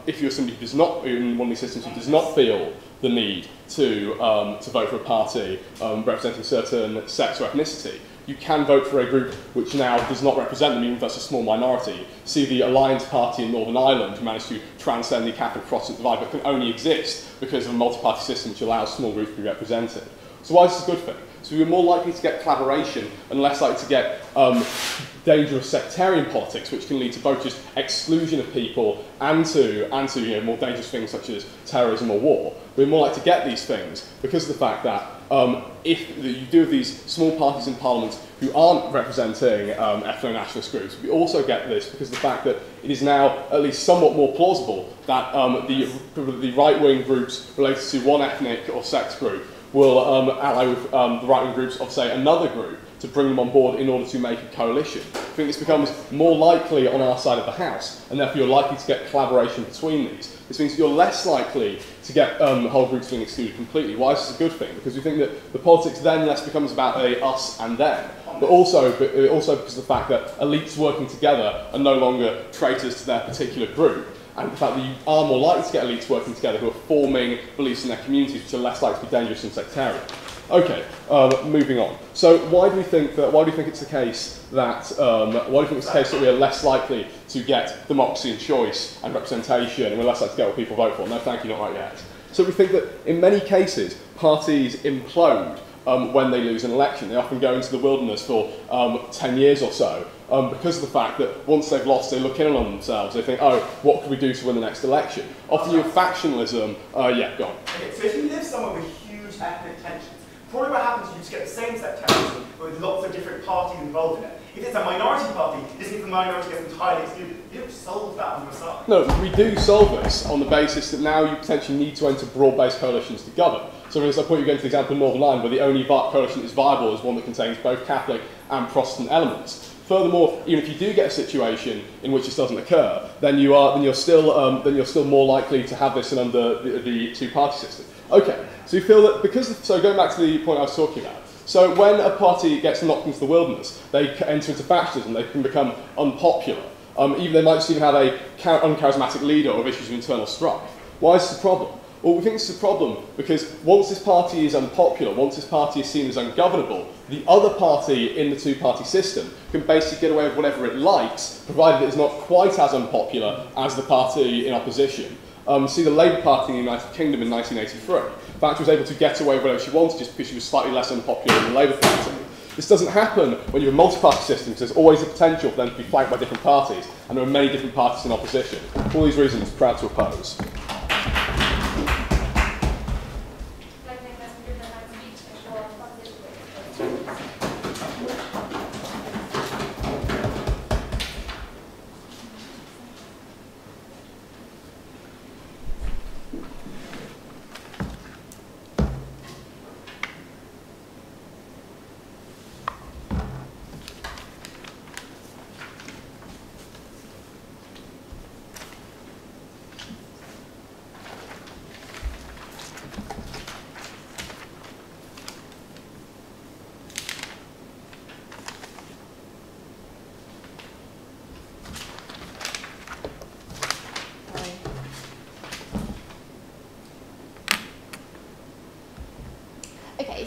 S8: if you're somebody who does not, in one of these systems, who does not feel the need to vote for a party representing certain sex or ethnicity, you can vote for a group which now does not represent them, even if that's a small minority. See the Alliance Party in Northern Ireland, who managed to transcend the Catholic-Protestant divide, but can only exist because of a multi-party system which allows small groups to be represented. So why is this a good thing? So we're more likely to get collaboration and less likely to get dangerous sectarian politics, which can lead to both just exclusion of people and to more dangerous things such as terrorism or war. We're more likely to get these things because of the fact that if you do have these small parties in Parliament who aren't representing ethno-nationalist groups, we also get this because of the fact that it is now at least somewhat more plausible that the right-wing groups related to one ethnic or sex group will ally with the right-wing groups of, say, another group to bring them on board in order to make a coalition. I think this becomes more likely on our side of the House, and therefore you're likely to get collaboration between these. This means you're less likely to get whole groups being excluded completely. Why is this a good thing? Because we think that the politics then less becomes about a us and them, but also because of the fact that elites working together are no longer traitors to their particular group, and the fact that you are more likely to get elites working together who are forming beliefs in their communities which are less likely to be dangerous and sectarian. Okay, moving on. So why do we think it's the case that we are less likely to get democracy and choice and representation, and we're less likely to get what people vote for? No, thank you, not right yet. So we think that in many cases parties implode when they lose an election. They often go into the wilderness for 10 years or so because of the fact that once they've lost, they look in on themselves. They think, oh, what can we do to win the next election? Often you have factionalism. Yeah, go on.
S1: Okay, so if you live somewhere with huge ethnic tensions, probably what happens is you just get the same sectarianism with lots of different parties involved in it. If it's a minority party, this means the minority gets entirely excluded. You don't solve that on your side.
S8: No, we do solve this on the basis that now you potentially need to enter broad-based coalitions to govern. So for instance, I point you again to the example of Northern Ireland, where the only coalition that is viable is one that contains both Catholic and Protestant elements. Furthermore, even if you do get a situation in which this doesn't occur, then you're still more likely to have this under the two-party system. Okay, so you feel that so going back to the point I was talking about, so when a party gets knocked into the wilderness, they enter into fascism, they can become unpopular. Even they might even have a uncharismatic leader or issues of internal strife. Why is this a problem? Well, we think this is a problem because once this party is unpopular, once this party is seen as ungovernable, the other party in the two-party system can basically get away with whatever it likes, provided it is not quite as unpopular as the party in opposition. See the Labour Party in the United Kingdom in 1983. Thatcher was able to get away with whatever she wanted just because she was slightly less unpopular than the Labour Party. This doesn't happen when you have a multi-party system, because there's always the potential for them to be flanked by different parties, and there are many different parties in opposition. For all these reasons, proud to oppose.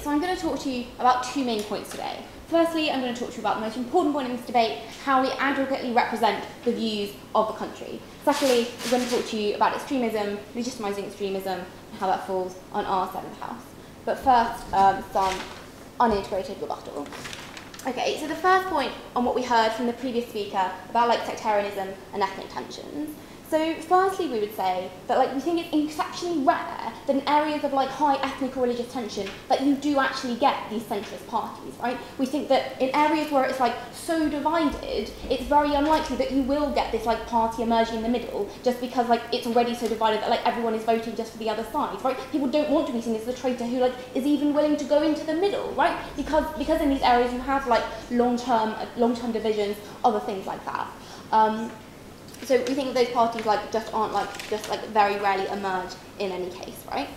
S3: So I'm going to talk to you about two main points today. Firstly, I'm going to talk to you about the most important point in this debate, how we adequately represent the views of the country. Secondly, I'm going to talk to you about extremism, legitimising extremism, and how that falls on our side of the house. But first, some unintegrated rebuttal. Okay, so the first point on what we heard from the previous speaker about sectarianism and ethnic tensions. So firstly, we would say that we think it's exceptionally rare that in areas of high ethnic or religious tension that you do actually get these centrist parties, right? We think that in areas where it's so divided, it's very unlikely that you will get this party emerging in the middle just because it's already so divided that everyone is voting just for the other side, right? People don't want to be seen as the traitor who is even willing to go into the middle, right? Because in these areas you have long-term divisions, other things like that. So we think that those parties just aren't very rarely emerge in any case, right?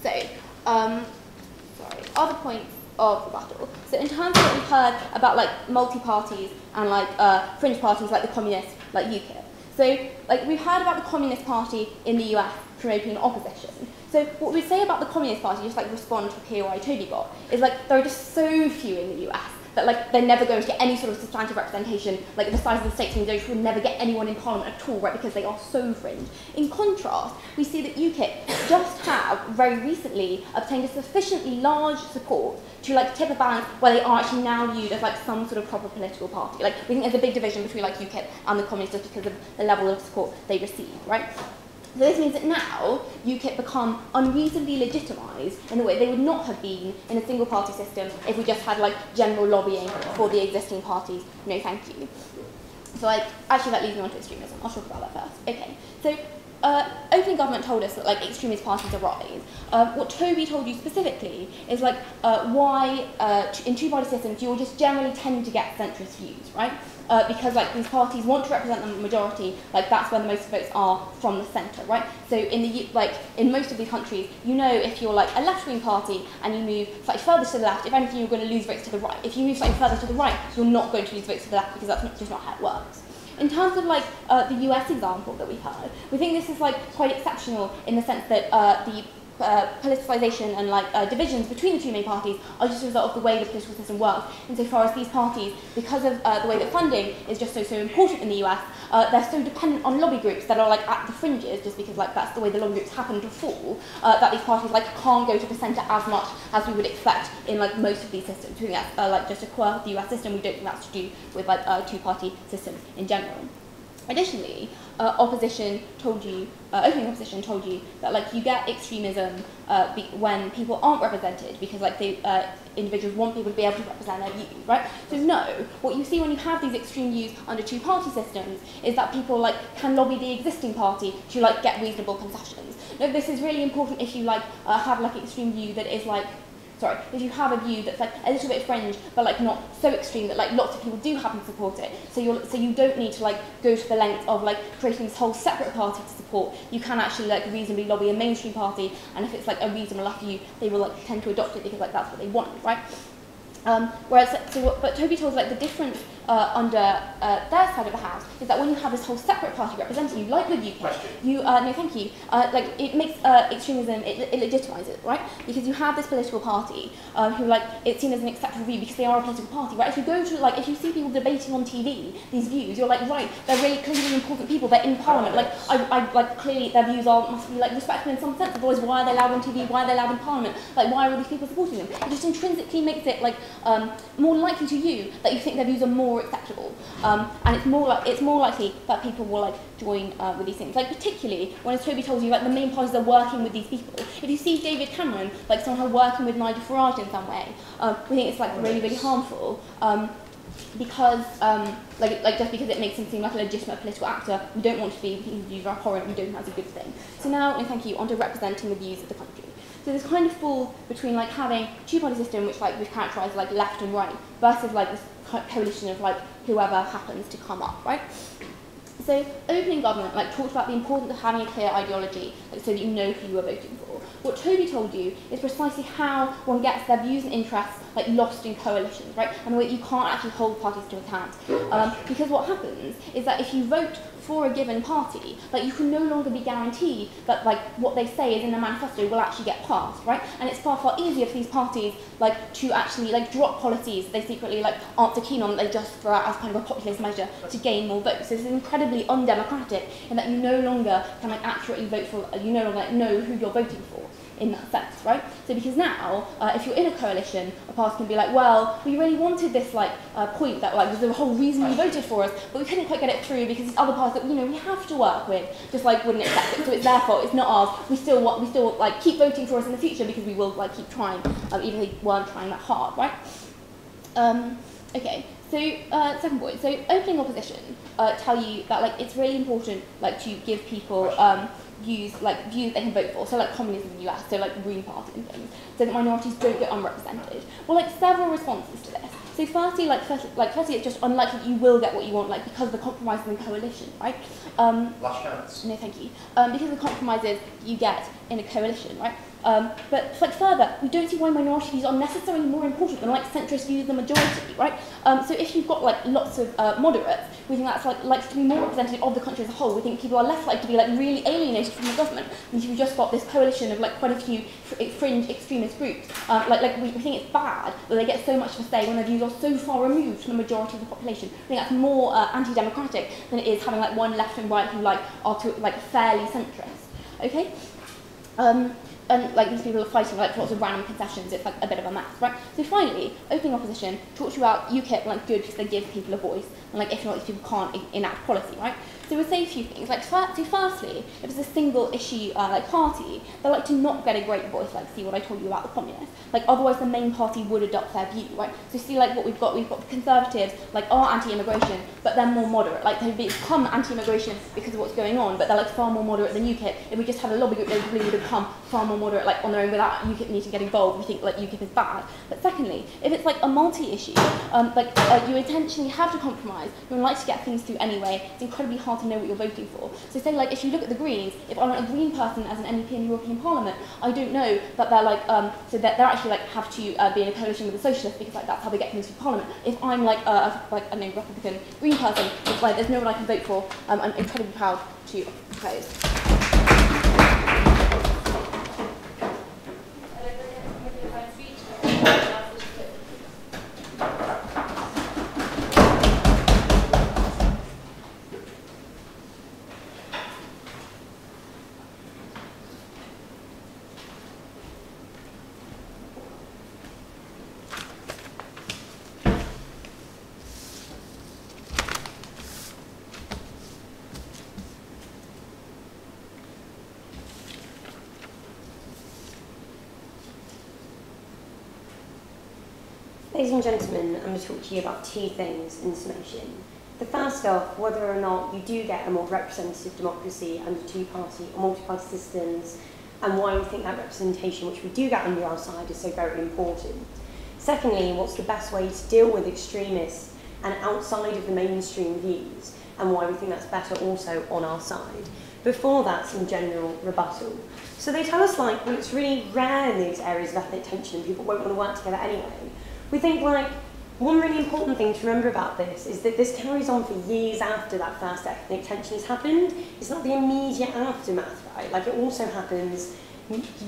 S3: So, other points of rebuttal. So in terms of what we've heard about multi-parties and fringe parties like the communists, like UKIP. So we've heard about the Communist Party in the US promoting opposition. So what we say about the Communist Party, just respond to the POI Toby got, is there are just so few in the US that they're never going to get any sort of substantive representation, the size of the states means they will never get anyone in parliament at all, right, because they are so fringe. In contrast, we see that UKIP just have very recently obtained a sufficiently large support to tip a balance where they are actually now viewed as some sort of proper political party. We think there's a big division between UKIP and the communists just because of the level of support they receive, right? So this means that now UKIP become unreasonably legitimised in a way they would not have been in a single party system if we just had general lobbying for the existing parties. No, thank you. So actually that leads me on to extremism. I'll talk about that first. Okay. So opening government told us that extremist parties arise. What Toby told you specifically is why in two-party systems you will just generally tend to get centrist views, right? Because these parties want to represent the majority, that's where the most votes are from the centre, right? So in most of these countries, if you're a left-wing party and you move slightly further to the left, if anything you're going to lose votes to the right. If you move slightly further to the right, you're not going to lose votes to the left because that's just not how it works. In terms of the US example that we've heard, we think this is quite exceptional in the sense that the politicization and divisions between the two main parties are just a result of the way the political system works. Insofar as these parties, because of the way that funding is just so important in the US, they're so dependent on lobby groups that are at the fringes, just because that's the way the lobby groups happen to fall, that these parties can't go to the centre as much as we would expect in most of these systems. We think that's just a quirk of the US system. We don't think that's to do with two-party systems in general.
S9: Additionally, opposition told you, opening opposition told you that like you get extremism when people aren't represented because like they, individuals want people to be able to represent their views, right? So no, what you see when you have these extreme views under two-party systems is that people like can lobby the existing party to like get reasonable concessions. No, this is really important if you like have like an extreme view that is like, sorry, if you have a view that's like a little bit fringe, but like not so extreme that like lots of people do happen to support it. So you don't need to like go to the length of like creating this whole separate party to support. You can actually like reasonably lobby a mainstream party, and if it's like a reasonable enough view, they will like tend to adopt it because like that's what they want, right? But Toby told us like the difference under their side of the house is that when you have this whole separate party representing you, like with UK, no thank you, like it makes extremism, it legitimizes it, right? Because you have this political party who like, it's seen as an acceptable view because they are a political party, right? If you go to like, if you see people debating on TV, these views, you're like, right, they're really clearly important people, they're in parliament, like, I like clearly their views must be like respected in some sense, otherwise why are they allowed on TV, why are they allowed in parliament, like why are all these people supporting them? It just intrinsically makes it like, more likely to you that you think their views are more acceptable, and it's more likely that people will like join with these things. Like particularly when, as Toby told you, like the main parties are working with these people. If you see David Cameron like somehow working with Nigel Farage in some way, we think it's like really really harmful. Because like just because it makes him seem like a legitimate political actor, we don't want to be, his views are abhorrent, we don't think that's a good thing. So now, and thank you, on to representing the views of the country. So this kind of fall between like having a two-party system, which like we've characterised as like left and right, versus like this coalition of like whoever happens to come up, right? So opening government like talked about the importance of having a clear ideology, like, so that you know who you are voting for. What Toby told you is precisely how one gets their views and interests like lost in coalitions, right? And the way you can't actually hold parties to account. Because what happens is that if you vote for a given party, like you can no longer be guaranteed that like what they say is in the manifesto will actually get passed, right? And it's far, far easier for these parties like to actually like drop policies they secretly like aren't so keen on, they just throw out as kind of a populist measure to gain more votes. So this is incredibly undemocratic in that you no longer can like accurately vote for, you no longer like, know who you're voting for in that sense, right? So because now, if you're in a coalition, a party can be like, well, we really wanted this like point that like was the whole reason you voted for us, but we couldn't quite get it through because these other parties that we have to work with just like wouldn't accept it. So it's their fault, it's not ours. We still like keep voting for us in the future because we will like keep trying, even if they weren't trying that hard, right? Okay. So second point. So opening opposition tell you that like it's really important like to give people views they can vote for, so like communism in the US, so like the Green Party and things, so that minorities don't get unrepresented. Well, like several responses to this. So firstly, firstly, it's just unlikely that you will get what you want, like because of the compromises in coalition, right?
S1: Last chance.
S9: No, thank you. Because of the compromises you get in a coalition, right? But like further, we don't see why minority views are necessarily more important than like centrist views of the majority, right? So if you've got like lots of moderates, we think that's like to be more representative of the country as a whole. We think people are less likely to be like really alienated from the government than if you've just got this coalition of like quite a few fringe extremist groups. We think it's bad that they get so much of a say when their views are so far removed from the majority of the population. I think that's more anti-democratic than it is having like one left and right who like are like fairly centrist. Okay. And like these people are fighting like lots of random concessions, it's like a bit of a mess, right? So finally, opening opposition talks about UKIP like good because they give people a voice, and like if not, these people can't enact policy, right? So we'll say a few things. Like firstly, if it's a single issue like party, they like to not get a great voice, like see what I told you about the communists. Like otherwise the main party would adopt their view, right? So see like what we've got the Conservatives like are anti-immigration, but they're more moderate. Like they've become anti-immigration because of what's going on, but they're like far more moderate than UKIP. If we just had a lobby group, they probably would have become far more moderate like on their own without UKIP needing to get involved. We think like UKIP is bad. But secondly, if it's like a multi-issue, you intentionally have to compromise, you're unlikely to get things through anyway. It's incredibly hard to know what you're voting for. So say like if you look at the Greens, if I want a Green person as an MEP in the European Parliament, I don't know that they're like so that they're actually like have to be in a coalition with the Socialists because like that's how they get things through Parliament. If I'm like a Republican Green person, it's like there's no one I can vote for. I'm incredibly proud to oppose.
S10: and gentlemen, I'm going to talk to you about two things in summation. The first off, whether or not you do get a more representative democracy under two-party or multi-party systems, and why we think that representation, which we do get under our side, is so very important. Secondly, what's the best way to deal with extremists and outside of the mainstream views, and why we think that's better also on our side. Before that, some general rebuttal. So they tell us, like, well, it's really rare in these areas of ethnic tension and people won't want to work together anyway. We think, like, one really important thing to remember about this is that this carries on for years after that first ethnic tension has happened. It's not the immediate aftermath, right? Like, it also happens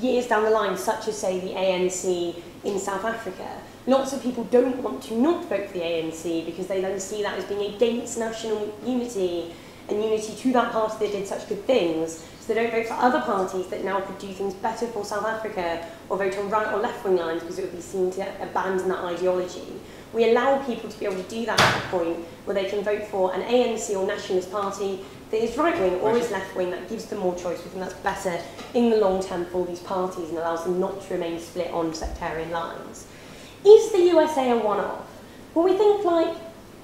S10: years down the line, such as, say, the ANC in South Africa. Lots of people don't want to not vote for the ANC because they then see that as being against national unity and unity to that party that did such good things. So they don't vote for other parties that now could do things better for South Africa, or vote on right or left-wing lines because it would be seen to abandon that ideology. We allow people to be able to do that at a point where they can vote for an ANC or nationalist party that is right-wing or is left-wing, that gives them more choice. We think that's better in the long term for these parties and allows them not to remain split on sectarian lines. Is the USA a one-off? Well, we think, like,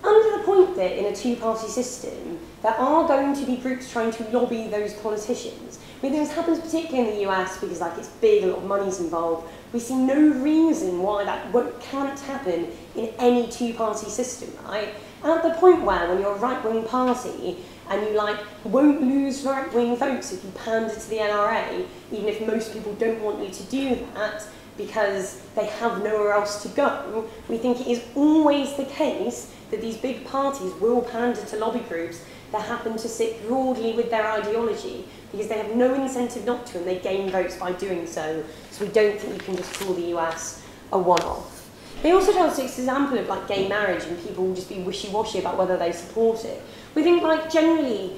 S10: under the point that in a two-party system, there are going to be groups trying to lobby those politicians. We think this happens particularly in the US because, like, it's big, a lot of money's involved. We see no reason why that can't happen in any two-party system, right? At the point where, when you're a right-wing party and you, like, won't lose right-wing votes if you pander to the NRA, even if most people don't want you to do that, because they have nowhere else to go, we think it is always the case that these big parties will pander to lobby groups that happen to sit broadly with their ideology, because they have no incentive not to, and they gain votes by doing so. So we don't think you can just call the US a one-off. They also tell us it's an example of, like, gay marriage, and people will just be wishy-washy about whether they support it. We think, like, generally,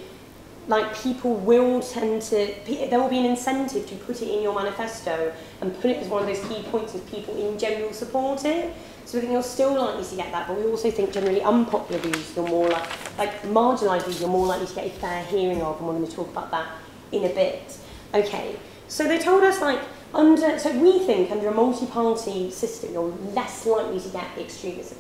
S10: like, people will tend to, there will be an incentive to put it in your manifesto and put it as one of those key points if people in general support it. So we think you're still likely to get that, but we also think generally unpopular views, you're more like marginalised views, you're more likely to get a fair hearing of, and we're going to talk about that in a bit. Okay, so they told us, like, so we think under a multi-party system, you're less likely to get extremism.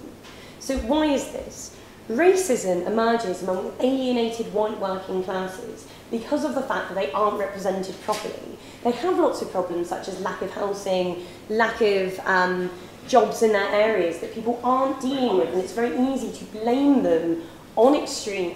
S10: So why is this? Racism emerges among alienated white working classes because of the fact that they aren't represented properly. They have lots of problems such as lack of housing, lack of jobs in their areas that people aren't dealing with, and it's very easy to blame them on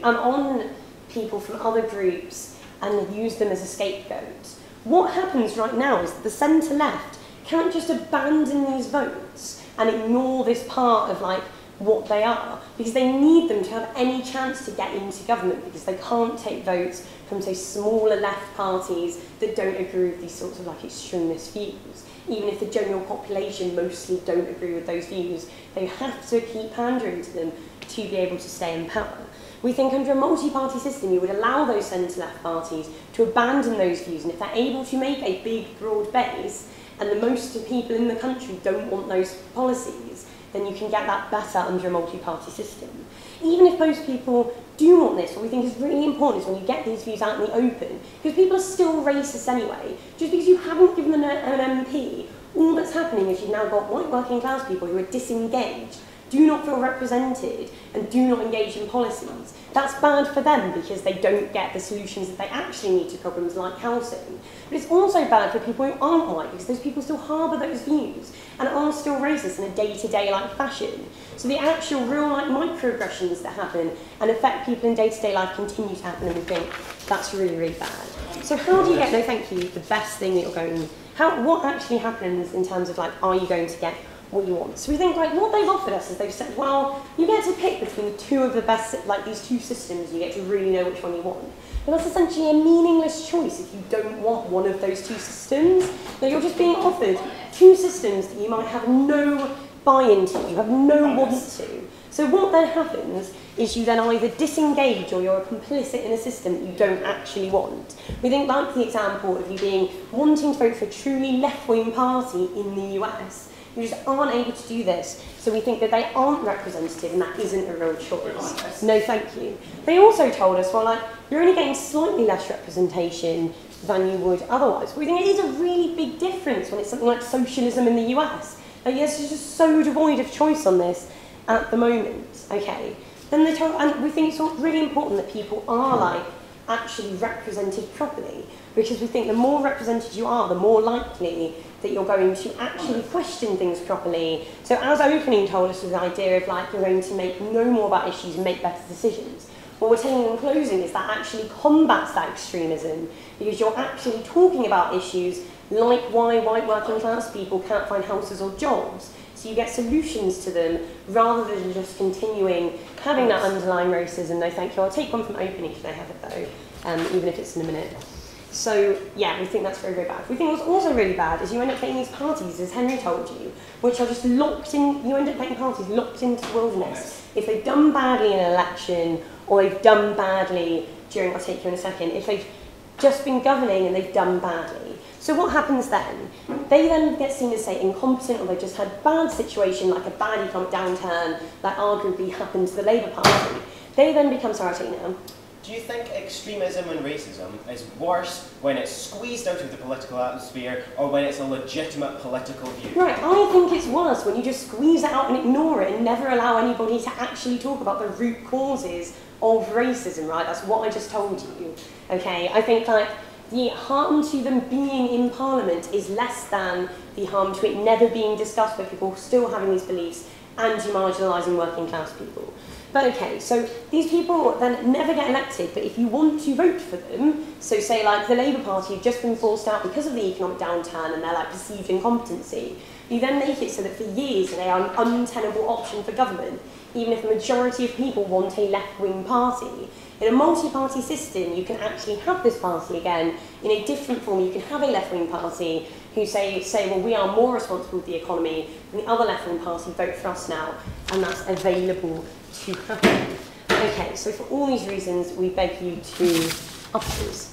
S10: on people from other groups and use them as a scapegoat. What happens right now is that the centre-left can't just abandon these votes and ignore this part of, like, what they are, because they need them to have any chance to get into government, because they can't take votes from, say, smaller left parties that don't agree with these sorts of, like, extremist views. Even if the general population mostly don't agree with those views, they have to keep pandering to them to be able to stay in power. We think under a multi-party system, you would allow those centre-left parties to abandon those views, and if they're able to make a big, broad base, and the most people in the country don't want those policies, then you can get that better under a multi-party system. Even if most people do want this, what we think is really important is when you get these views out in the open, because people are still racist anyway. Just because you haven't given them an MP, all that's happening is you've now got white working class people who are disengaged, do not feel represented, and do not engage in policies. That's bad for them because they don't get the solutions that they actually need to problems like housing. But it's also bad for people who aren't white, because those people still harbour those views and are still racist in a day-to-day like fashion. So the actual real, like, microaggressions that happen and affect people in day-to-day life continue to happen, and we think that's really, really bad. So how do you get, no thank you, the best thing that you're going, what actually happens in terms of, like, are you going to get what you want? So we think, like, what they've offered us is they've said, well, you get to pick between two of the best, like, these two systems, you get to really know which one you want. But that's essentially a meaningless choice if you don't want one of those two systems. That you're just being offered two systems that you might have no buy-in to, you have no want to. So what then happens is you then either disengage or you're complicit in a system that you don't actually want. We think, like the example of you wanting to vote for a truly left-wing party in the US. You just aren't able to do this, so we think that they aren't representative and that isn't a real choice. No thank you. They also told us, well, like, you're only getting slightly less representation than you would otherwise. We think it is a really big difference when it's something like socialism in the US. Yes, it's just so devoid of choice on this at the moment, okay? Then they told, and we think it's really important that people are like actually represented properly, because we think the more represented you are, the more likely that you're going to actually question things properly. So as opening told us with the idea of like you're going to know more about issues and make better decisions, what we're saying in closing is that actually combats that extremism, because you're actually talking about issues like why white working class people can't find houses or jobs. So you get solutions to them rather than just continuing having that underlying racism. No, thank you. I'll take one from opening if they have it though, even if it's in a minute. So yeah, we think that's very, very bad. We think what's also really bad is you end up getting these parties, as Henry told you, which are just locked in. You end up getting parties locked into the wilderness. If they've done badly in an election, or they've done badly during, I'll take you in a second, if they've just been governing and they've done badly. So what happens then? They then get seen as, say, incompetent, or they've just had a bad situation, like a bad economic downturn, that arguably happened to the Labour Party. They then become, sorry, I'll take you now.
S6: Do you think extremism and racism is worse when it's squeezed out of the political atmosphere or when it's a legitimate political view?
S10: Right, I think it's worse when you just squeeze it out and ignore it and never allow anybody to actually talk about the root causes of racism, right? That's what I just told you, okay? I think, like, the harm to them being in Parliament is less than the harm to it never being discussed by people still having these beliefs and to marginalising working class people. But okay, so these people then never get elected, but if you want to vote for them, so say like the Labour Party have just been forced out because of the economic downturn and their like perceived incompetency, you then make it so that for years they are an untenable option for government, even if the majority of people want a left-wing party. In a multi-party system, you can actually have this party again in a different form. You can have a left-wing party who say, well, we are more responsible with the economy, and the other left-wing party vote for us now, and that's available to happen. Okay, so for all these reasons, we beg you to oppose.